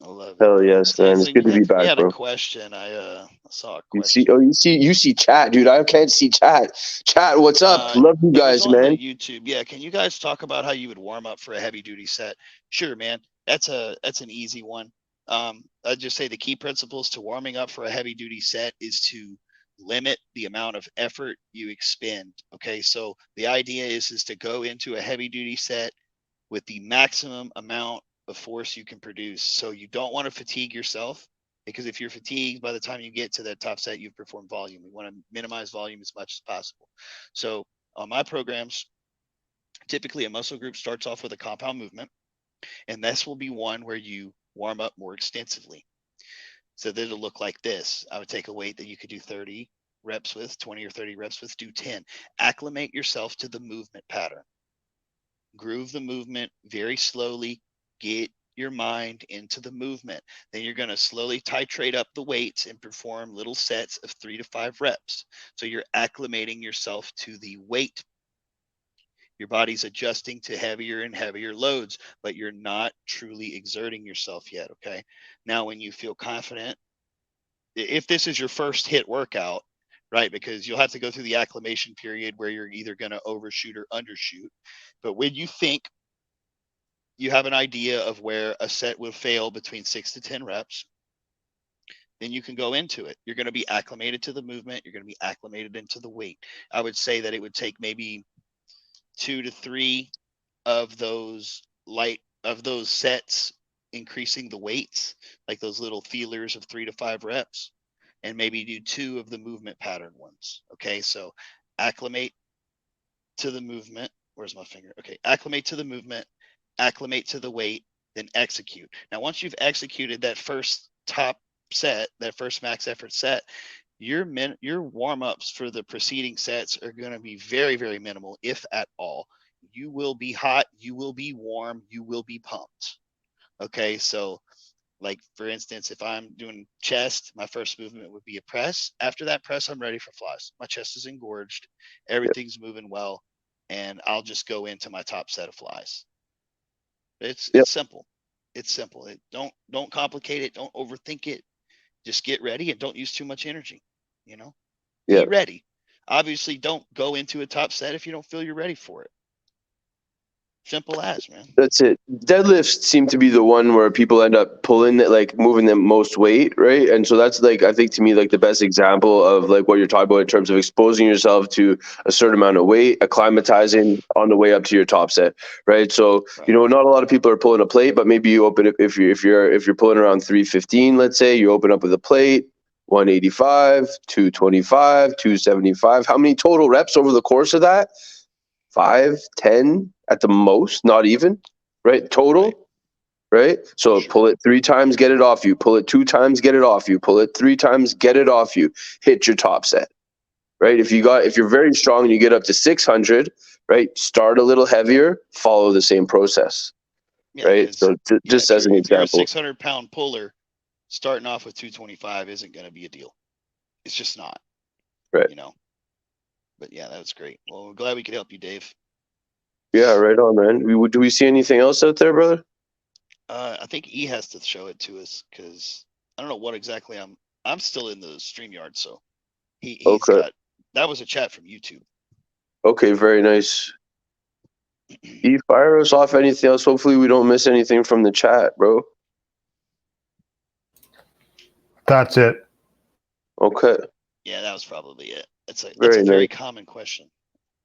I love it. Hell yes, man. It's good to be back, had bro. a question. I saw a question. You see chat, dude. I can't see chat. Chat, what's up? Love you guys, man. YouTube. Yeah, can you guys talk about how you would warm up for a heavy duty set? Sure, man. That's an easy one. I'd just say the key principles to warming up for a heavy duty set is to limit the amount of effort you expend. Okay, so the idea is to go into a heavy duty set with the maximum amount of force you can produce. So you don't want to fatigue yourself, because if you're fatigued by the time you get to that top set, you've performed volume. We want to minimize volume as much as possible. So on my programs, typically a muscle group starts off with a compound movement, and this will be one where you warm up more extensively. So that it'll look like this. I would take a weight that you could do 30 reps with, 20 or 30 reps with, do 10. Acclimate yourself to the movement pattern. Groove the movement very slowly. Get your mind into the movement. Then you're going to slowly titrate up the weights and perform little sets of 3 to 5 reps. So you're acclimating yourself to the weight. Your body's adjusting to heavier and heavier loads, but you're not truly exerting yourself yet. Okay. Now, when you feel confident, if this is your first hit workout, right, because you'll have to go through the acclimation period where you're either going to overshoot or undershoot. But when you think you have an idea of where a set will fail between 6 to 10 reps, then you can go into it. You're going to be acclimated to the movement. You're going to be acclimated into the weight. I would say that it would take maybe 2 to 3 of those sets, increasing the weights, like those little feelers of 3 to 5 reps, and maybe do 2 of the movement pattern ones. Okay, so acclimate to the movement. Where's my finger? Okay, acclimate to the movement, acclimate to the weight, then execute. Now, once you've executed that first top set, that first max effort set, your warm-ups for the preceding sets are going to be very, very minimal, if at all. You will be hot, you will be warm, you will be pumped. Okay, so like for instance, if I'm doing chest, my first movement would be a press. After that press, I'm ready for flies. My chest is engorged, everything's moving well, and I'll just go into my top set of flies. It's simple. It's simple. Don't complicate it. Don't overthink it. Just get ready and don't use too much energy. Be ready. Obviously, don't go into a top set if you don't feel you're ready for it. Simple as, man. That's it. Deadlifts seem to be the one where people end up pulling it, like moving the most weight, right? And so that's like, I think to me, like the best example of like what you're talking about in terms of exposing yourself to a certain amount of weight, acclimatizing on the way up to your top set, right? So, not a lot of people are pulling a plate, but maybe you open it if you're pulling around 315, let's say, you open up with a plate, 185, 225, 275. How many total reps over the course of that? 5, 10 at the most, not even, right? Total, right? So pull it 3 times, get it off you. Pull it 2 times, get it off you. Pull it 3 times, get it off you. Hit your top set, right? If you're very strong and you get up to 600, right? Start a little heavier, follow the same process, right? So just as an if you're a example, 600-pound puller, starting off with 225 isn't going to be a deal. It's just not, right? But yeah, that was great. Well, we're glad we could help you, Dave. Yeah, right on, man. Do we see anything else out there, brother? I think he has to show it to us because I don't know what exactly I'm still in the StreamYard, so he's got that was a chat from YouTube. Okay, very nice. Fire us off anything else. Hopefully we don't miss anything from the chat, bro. That's it. Okay. Yeah, that was probably it. That's a Very very nice. common question.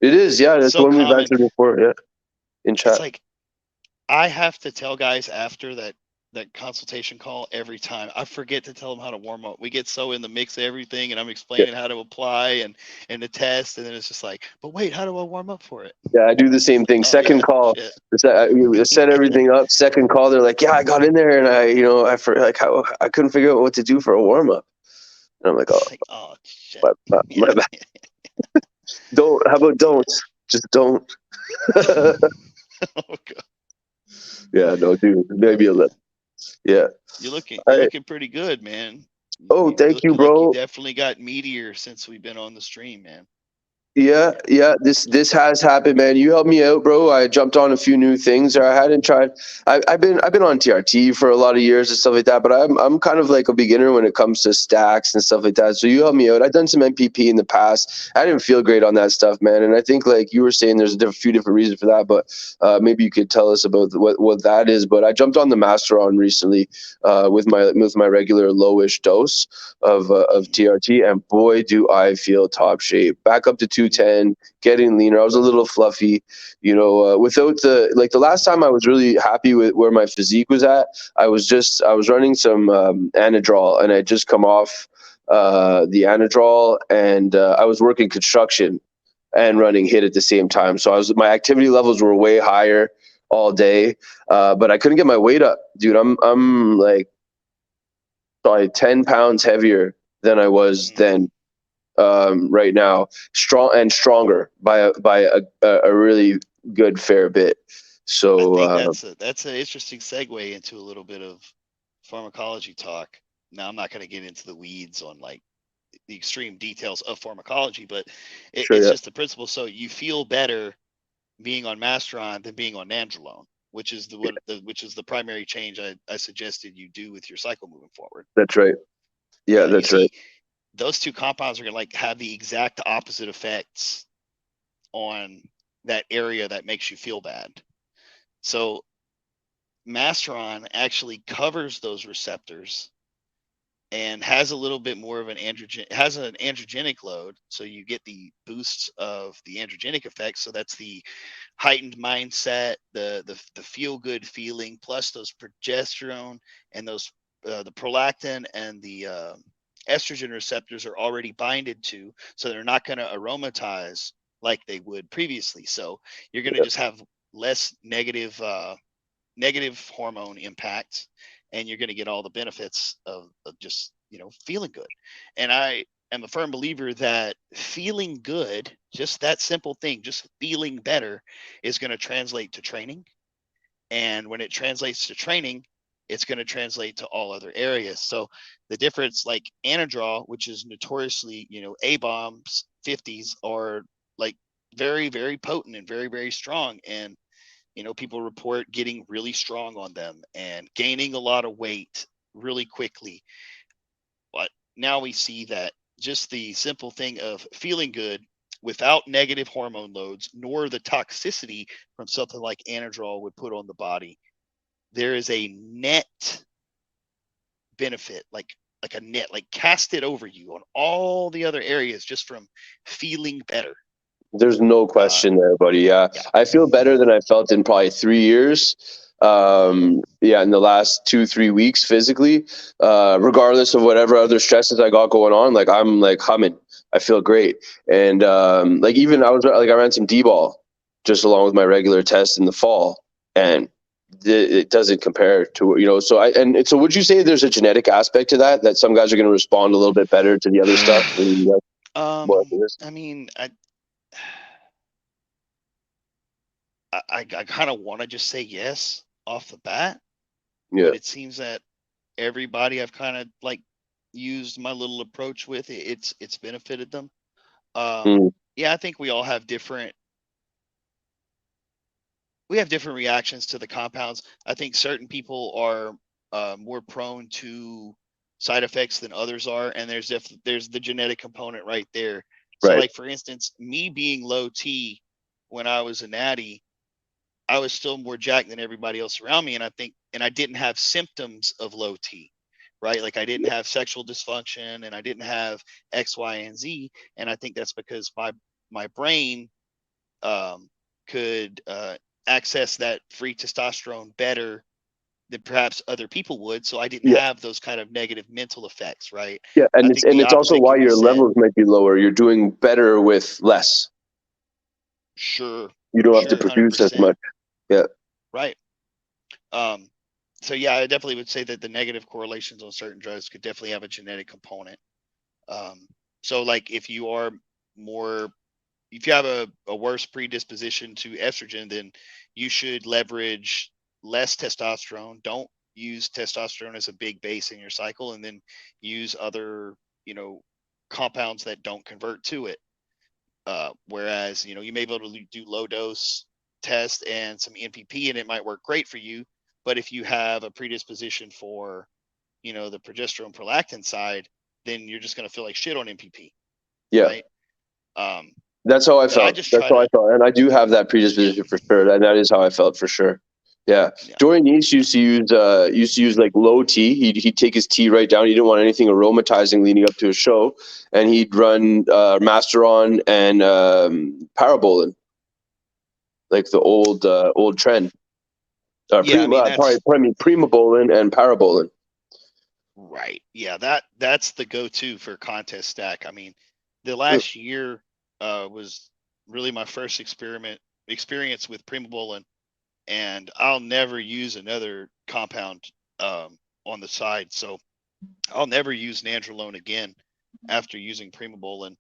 It is, yeah. That's so one we've common. answered before, yeah. In chat. It's like I have to tell guys after that consultation call every time. I forget to tell them how to warm up. We get so in the mix of everything, and I'm explaining how to apply and the test, and then it's just like, but wait, how do I warm up for it? Yeah, I do the same thing. Second call, we set everything up. Second call, they're like, yeah, I got in there, and I couldn't figure out what to do for a warm up. And I'm like, oh shit. My bad. Don't. How about don't? Just don't. Oh God. Yeah, no, dude. Maybe a little. Yeah. You're looking pretty good, man. Thank you, bro. Like you definitely got meatier since we've been on the stream, man. Yeah. This has happened, man. You helped me out, bro. I jumped on a few new things. I hadn't tried. I've been on TRT for a lot of years and stuff like that. But I'm kind of like a beginner when it comes to stacks and stuff like that. So you helped me out. I've done some MPP in the past. I didn't feel great on that stuff, man. And I think like you were saying, there's a few different reasons for that. But maybe you could tell us about what that is. But I jumped on the Masteron recently with my regular lowish dose of TRT, and boy, do I feel top shape. Back up to 210, getting leaner. I was a little fluffy, without the last time I was really happy with where my physique was at. I was running some Anadrol, and I just come off the Anadrol, and I was working construction and running HIIT at the same time. So my activity levels were way higher all day, but I couldn't get my weight up, dude. I'm like probably 10 pounds heavier than I was then. Right now, strong and stronger by a really good fair bit. So I think that's an interesting segue into a little bit of pharmacology talk. Now, I'm not going to get into the weeds on like the extreme details of pharmacology, but it's just the principle. So you feel better being on Masteron than being on Nandrolone, which is the primary change I suggested you do with your cycle moving forward. That's right. Yeah, that's right. Those two compounds are going to like have the exact opposite effects on that area that makes you feel bad. So Masteron actually covers those receptors and has a little bit more of an androgenic load. So you get the boosts of the androgenic effects. So that's the heightened mindset, the feel good feeling, plus those progesterone and those the prolactin and the estrogen receptors are already binded to, so they're not going to aromatize like they would previously. So you're going to just have less negative hormone impact, and you're going to get all the benefits of just feeling good. And I am a firm believer that feeling good, just that simple thing, just feeling better, is going to translate to training. And when it translates to training, it's going to translate to all other areas. So the difference, like Anadrol, which is notoriously, A bombs 50s, are like very, very potent and very, very strong. And people report getting really strong on them and gaining a lot of weight really quickly. But now we see that just the simple thing of feeling good without negative hormone loads, nor the toxicity from something like Anadrol would put on the body, there is a net benefit, like a net, like cast it over you on all the other areas just from feeling better. There's no question there, buddy. Yeah. I feel better than I felt in probably 3 years. In the last 2-3 weeks physically, regardless of whatever other stresses I got going on, like I'm like humming. I feel great. And like even I ran some D-ball just along with my regular test in the fall, and it doesn't compare to so would you say there's a genetic aspect to that some guys are going to respond a little bit better to the other stuff? I mean, I kind of want to just say yes off the bat, but it seems that everybody I've kind of like used my little approach with, it's benefited them. Yeah, I think we all have different reactions to the compounds. I think certain people are more prone to side effects than others are, and there's the genetic component right there. So like for instance, me being low T when I was a natty, I was still more jacked than everybody else around me. And I didn't have symptoms of low T, right? Like I didn't have sexual dysfunction and I didn't have X, Y, and Z. And I think that's because my brain could access that free testosterone better than perhaps other people would. So I didn't have those kind of negative mental effects, right? Yeah, and it's also why your levels might be lower. You're doing better with less. Sure. You don't have to produce 100%. As much. Yeah. Right. So yeah, I definitely would say that the negative correlations on certain drugs could definitely have a genetic component. So like if you have a worse predisposition to estrogen, then you should leverage less testosterone. Don't use testosterone as a big base in your cycle, and then use other, compounds that don't convert to it. Whereas, you may be able to do low dose test and some NPP and it might work great for you. But if you have a predisposition for, the progesterone prolactin side, then you're just going to feel like shit on NPP. Yeah. Right? That's how I felt. That's how I felt. And I do have that predisposition for sure. And that is how I felt for sure. Yeah. Dorian Yates used to use like low T. He'd take his T right down. He didn't want anything aromatizing leading up to a show. And he'd run Masteron and Parabolin, like the old trend. Primobolin and Parabolin. Right. Yeah, that's the go-to for contest stack. I mean, the last year was really my first experience with Primobolin, and I'll never use another compound on the side. So I'll never use Nandrolone again after using Primobolin.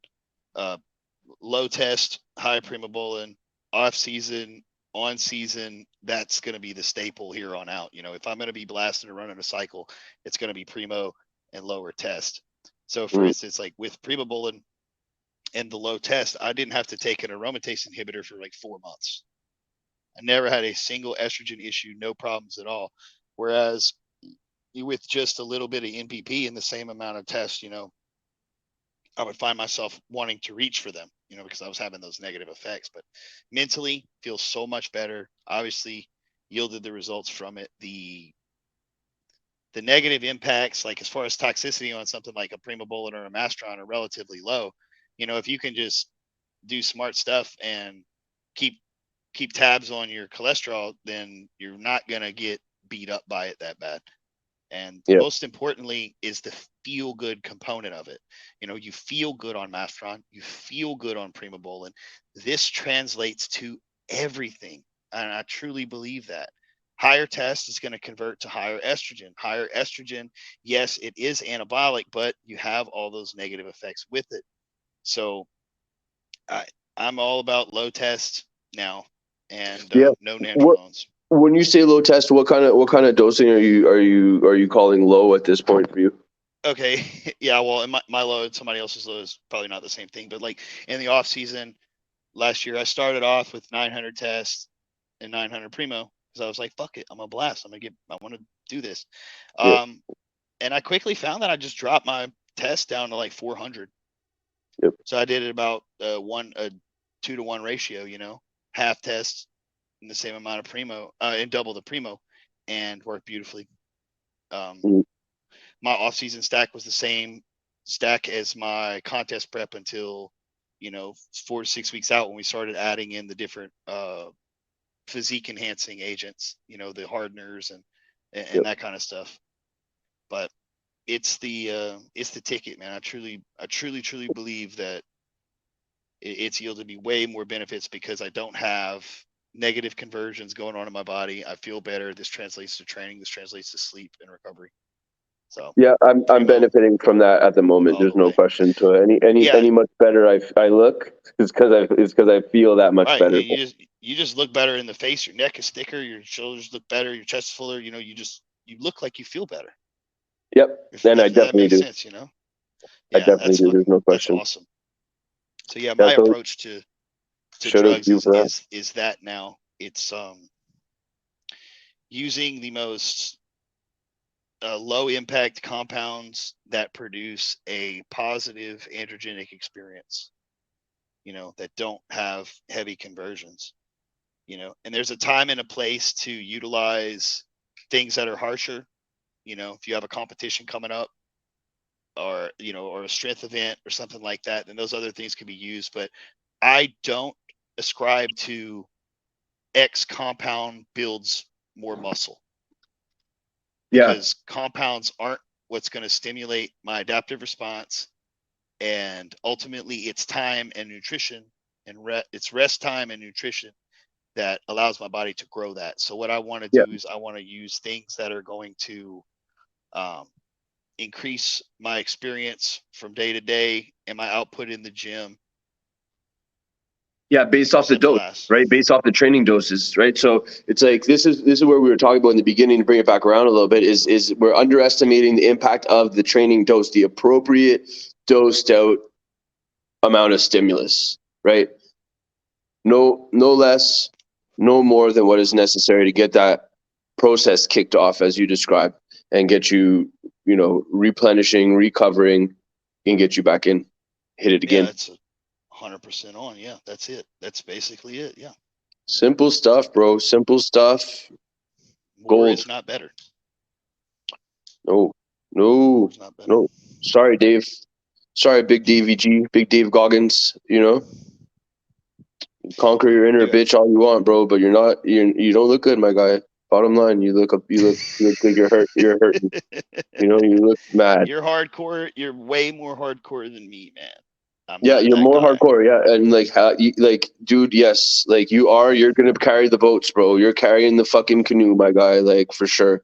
Low test, high Primobolin, off season, on season, that's going to be the staple here on out. If I'm going to be blasting and running a cycle, it's going to be Primo and lower test. So for instance, like with Primobolin and the low test, I didn't have to take an aromatase inhibitor for like 4 months. I never had a single estrogen issue, no problems at all. Whereas with just a little bit of NPP and the same amount of tests, I would find myself wanting to reach for them, because I was having those negative effects. But mentally, feels so much better. Obviously, yielded the results from it. The negative impacts, like as far as toxicity on something like a Primobolan or a Mastron, are relatively low. You know, if you can just do smart stuff and keep tabs on your cholesterol, then you're not gonna get beat up by it that bad. And Yeah. most importantly is the feel good component of it. You know, you feel good on Mastron, you feel good on Primobolan. This translates to everything, and I truly believe that. Higher test is going to convert to higher estrogen. Higher estrogen, yes, it is anabolic, but you have all those negative effects with it. So I'm all about low test now, and Yeah. no What, nandrolones. when you say low test, what kind of dosing are you calling low at this point for you? Okay, yeah, well, and my load, somebody else's load is probably not the same thing, but like in the off season last year, I started off with 900 tests and 900 primo because I was like, fuck it, I'm a blast. I want to do this. Yeah. And I quickly found that I just dropped my test down to like 400. Yep. So I did it about a 2-to-1 ratio, you know, half test in the same amount of primo and double the primo, and worked beautifully. My off-season stack was the same stack as my contest prep until, you know, 4 to 6 weeks out when we started adding in the different physique enhancing agents, you know, the hardeners and Yep. that kind of stuff. But it's the ticket, man. I truly believe that it's yielded me way more benefits because I don't have negative conversions going on in my body. I feel better. This translates to training. This translates to sleep and recovery. So yeah, I'm Primo, benefiting from that at the moment. all There's the no way. question to it. Yeah. Any much better I look is because I feel that much Right. better. You just look better in the face. Your neck is thicker. Your shoulders look better. Your chest is fuller. You know, you look like you feel better. Yep, and I If that definitely makes do. sense, you know. I Yeah, definitely do. There's no that's question. awesome. So yeah, my That's all. approach to Shout out drugs to you for that. is that now. It's using the most low impact compounds that produce a positive androgenic experience, you know, that don't have heavy conversions, you know. And there's a time and a place to utilize things that are harsher, you know. If you have a competition coming up, or, you know, or a strength event or something like that, then those other things can be used. But I don't ascribe to X compound builds more muscle, Yeah, because compounds aren't what's going to stimulate my adaptive response. And ultimately it's time and nutrition and it's rest time and nutrition that allows my body to grow that. So what I want to do is I want to use things that are going to increase my experience from day to day and my output in the gym. yeah, based off the Simple dose, as. right? Based off the training doses, right? So it's like this is where we were talking about in the beginning. To bring it back around a little bit, is we're underestimating the impact of the training dose, the appropriate dosed out amount of stimulus, right? No less, no more than what is necessary to get that process kicked off as you described, and get you, you know, replenishing, recovering, and get you back in, hit it again. Yeah, it's 100% on. Yeah, that's it. That's basically it. Yeah. Simple stuff, bro. Simple stuff. More Gold. is not better. No. More is not better. No. Sorry, Dave. Sorry, Big DVG, Big Dave Goggins. You know, conquer your inner Yeah. bitch all you want, bro. But you don't look good, my guy. Bottom line, you look like you're hurt. You're hurting. You know, you look mad. You're hardcore. You're way more hardcore than me, man. I'm Yeah, not you're that more guy. hardcore. Yeah, and like how, like, dude, yes, like you are. You're gonna carry the boats, bro. You're carrying the fucking canoe, my guy. Like for sure.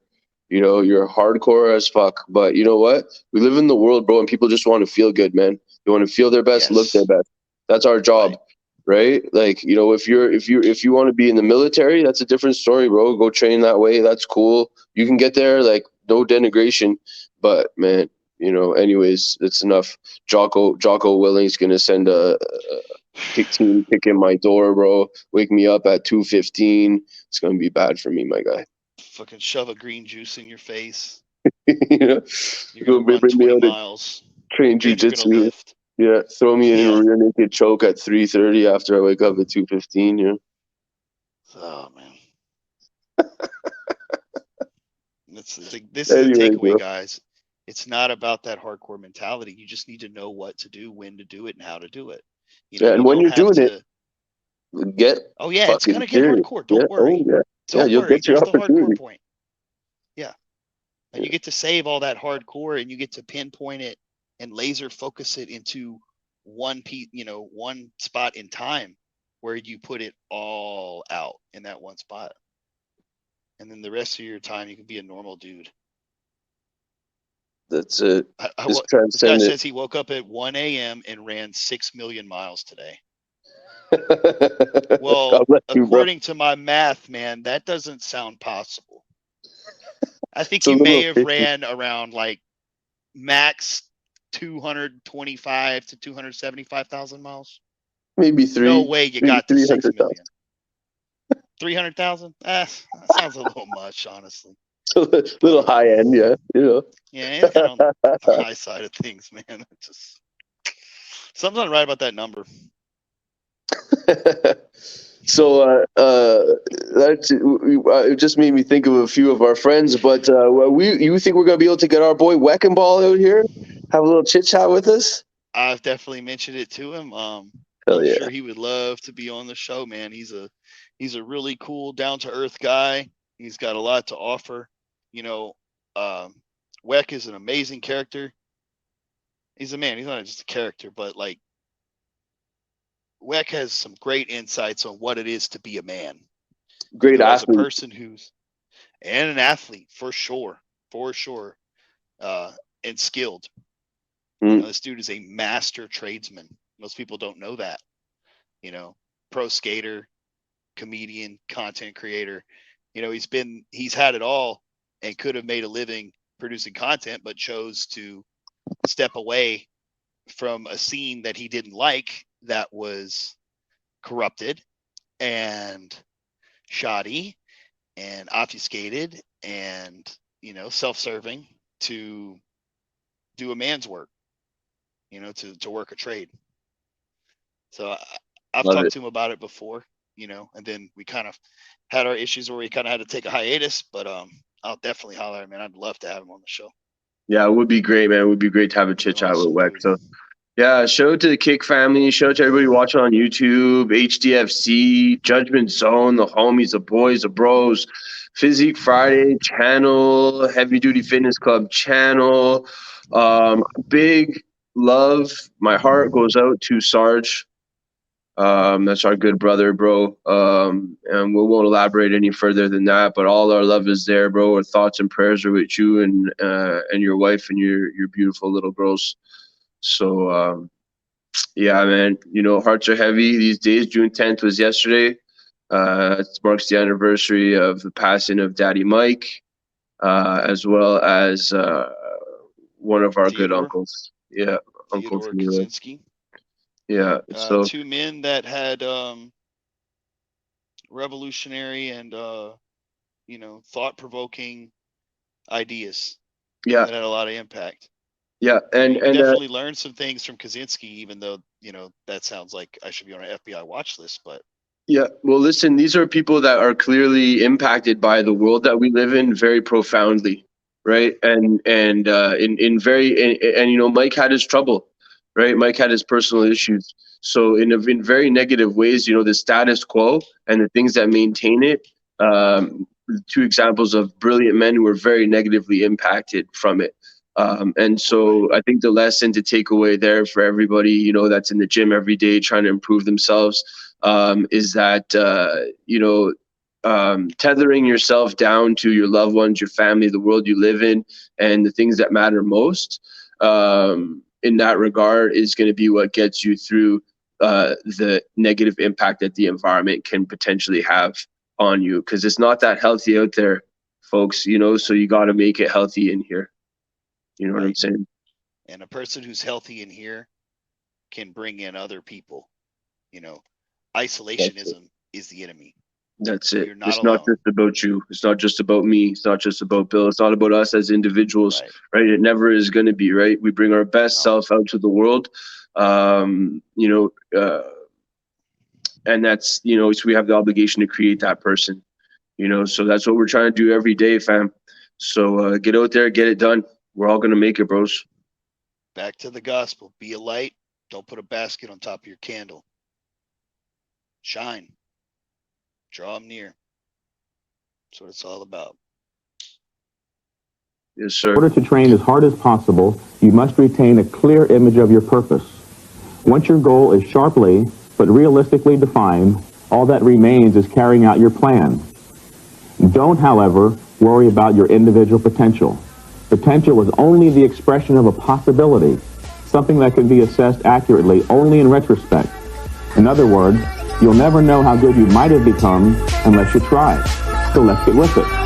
You know, you're hardcore as fuck. But you know what? We live in the world, bro, and people just want to feel good, man. They want to feel their best, look their Yes. best. That's our job, right? Like, you know, if you want to be in the military, that's a different story, bro. Go train that way. That's cool. You can get there. Like, no denigration. But man, you know, anyways, it's enough. Jocko Willing's gonna send a team kick in my door, bro. Wake me up at 2:15. It's gonna be bad for me, my guy. Fucking shove a green juice in your face. You know, You're gonna run bring me 20 out to miles. train Then you're gonna jujitsu. lift. Yeah, throw me in a Yeah. rear naked choke at 3:30 after I wake up at 2:15. You know. Oh man. This is the Anyway, takeaway, bro. guys. It's not about that hardcore mentality. You just need to know what to do, when to do it, and how to do it. Yeah, You and when don't you're have doing to. it, get Oh yeah, it's fucking gonna get serious. hardcore. Yeah. Don't Oh worry. yeah. Yeah, Don't you'll worry. get your There's the hardcore opportunity. point. Yeah. And you get to save all that hardcore, and you get to pinpoint it and laser focus it into one piece, one spot in time where you put it all out in that one spot. And then the rest of your time, you can be a normal dude. That's it. Just This guy transcend says he woke up at 1 a.m. and ran 6 million miles today. it. Well, God bless you, bro. according to my math, man, that doesn't sound possible. I think It's a you may little have fishy. ran around like max 225 to 275,000 miles. Maybe three. No way you maybe got to 6 300,000. million. 300,000? That sounds a little much, honestly. A little high end, yeah. Yeah, it's kind of on the high side of things, man. It's just something's not right about that number. So it just made me think of a few of our friends. But you think we're gonna be able to get our boy Weckenball out here, have a little chit chat with us? I've definitely mentioned it to him. Hell I'm yeah. sure he would love to be on the show, man. He's a really cool, down to earth guy. He's got a lot to offer. Weck is an amazing character. He's a man. He's not just a character, but like Weck has some great insights on what it is to be a man. Great As a athlete. person and an athlete for sure, and skilled. This dude is a master tradesman. Most people don't know that. Pro skater, comedian, content creator. He's had it all and could have made a living producing content, but chose to step away from a scene that he didn't like, that was corrupted and shoddy and obfuscated and self-serving, to do a man's work, to work a trade. So I've Love talked it. to him about it before, and then we kind of had our issues where we kind of had to take a hiatus, but I'll definitely holler at him, man. I'd love to have him on the show. Yeah, it would be great, man. It would be great to have a chit chat with Awesome, Weck. dude. So yeah, show it to the Kick family. Show it to everybody watching on YouTube, HDFC, Judgment Zone, the homies, the boys, the bros, Physique Friday channel, Heavy Duty Fitness Club channel. Big love. My heart goes out to Sarge. That's our good brother, bro. And we won't elaborate any further than that. But all our love is there, bro. Our thoughts and prayers are with you and your wife and your beautiful little girls. So yeah, man. Hearts are heavy these days. June 10th was yesterday. It marks the anniversary of the passing of Daddy Mike, as well as one of our good uncles. Yeah, Uncle Theodore Theodore. Kaczynski. Yeah. So two men that had revolutionary and thought-provoking ideas. Yeah. That had a lot of impact. Yeah, and definitely learned some things from Kaczynski, even though that sounds like I should be on an FBI watch list. But yeah, well, listen, these are people that are clearly impacted by the world that we live in very profoundly, right? And in very and Mike had his trouble, right? Mike had his personal issues. So in very negative ways, the status quo and the things that maintain it. Two examples of brilliant men who were very negatively impacted from it. And so I think the lesson to take away there for everybody, that's in the gym every day trying to improve themselves, is that, tethering yourself down to your loved ones, your family, the world you live in, and the things that matter most, in that regard, is going to be what gets you through the negative impact that the environment can potentially have on you. Because it's not that healthy out there, folks, so you got to make it healthy in here. You know what I'm saying? And a person who's healthy in here can bring in other people. Isolationism is the enemy. That's it. You're not It's alone. not just about you. It's not just about me. It's not just about Bill. It's not about us as individuals, right? It never is going to be, right? We bring our best self out to the world, and that's, so we have the obligation to create that person, You know, so that's what we're trying to do every day, fam. So get out there, get it done. We're all gonna make it, bros. Back to the gospel. Be a light. Don't put a basket on top of your candle. Shine. Draw them near. That's what it's all about. Yes, sir. In order to train as hard as possible, you must retain a clear image of your purpose. Once your goal is sharply but realistically defined, all that remains is carrying out your plan. Don't, however, worry about your individual potential. Potential is only the expression of a possibility, something that can be assessed accurately only in retrospect. In other words, you'll never know how good you might have become unless you try. So let's get with it.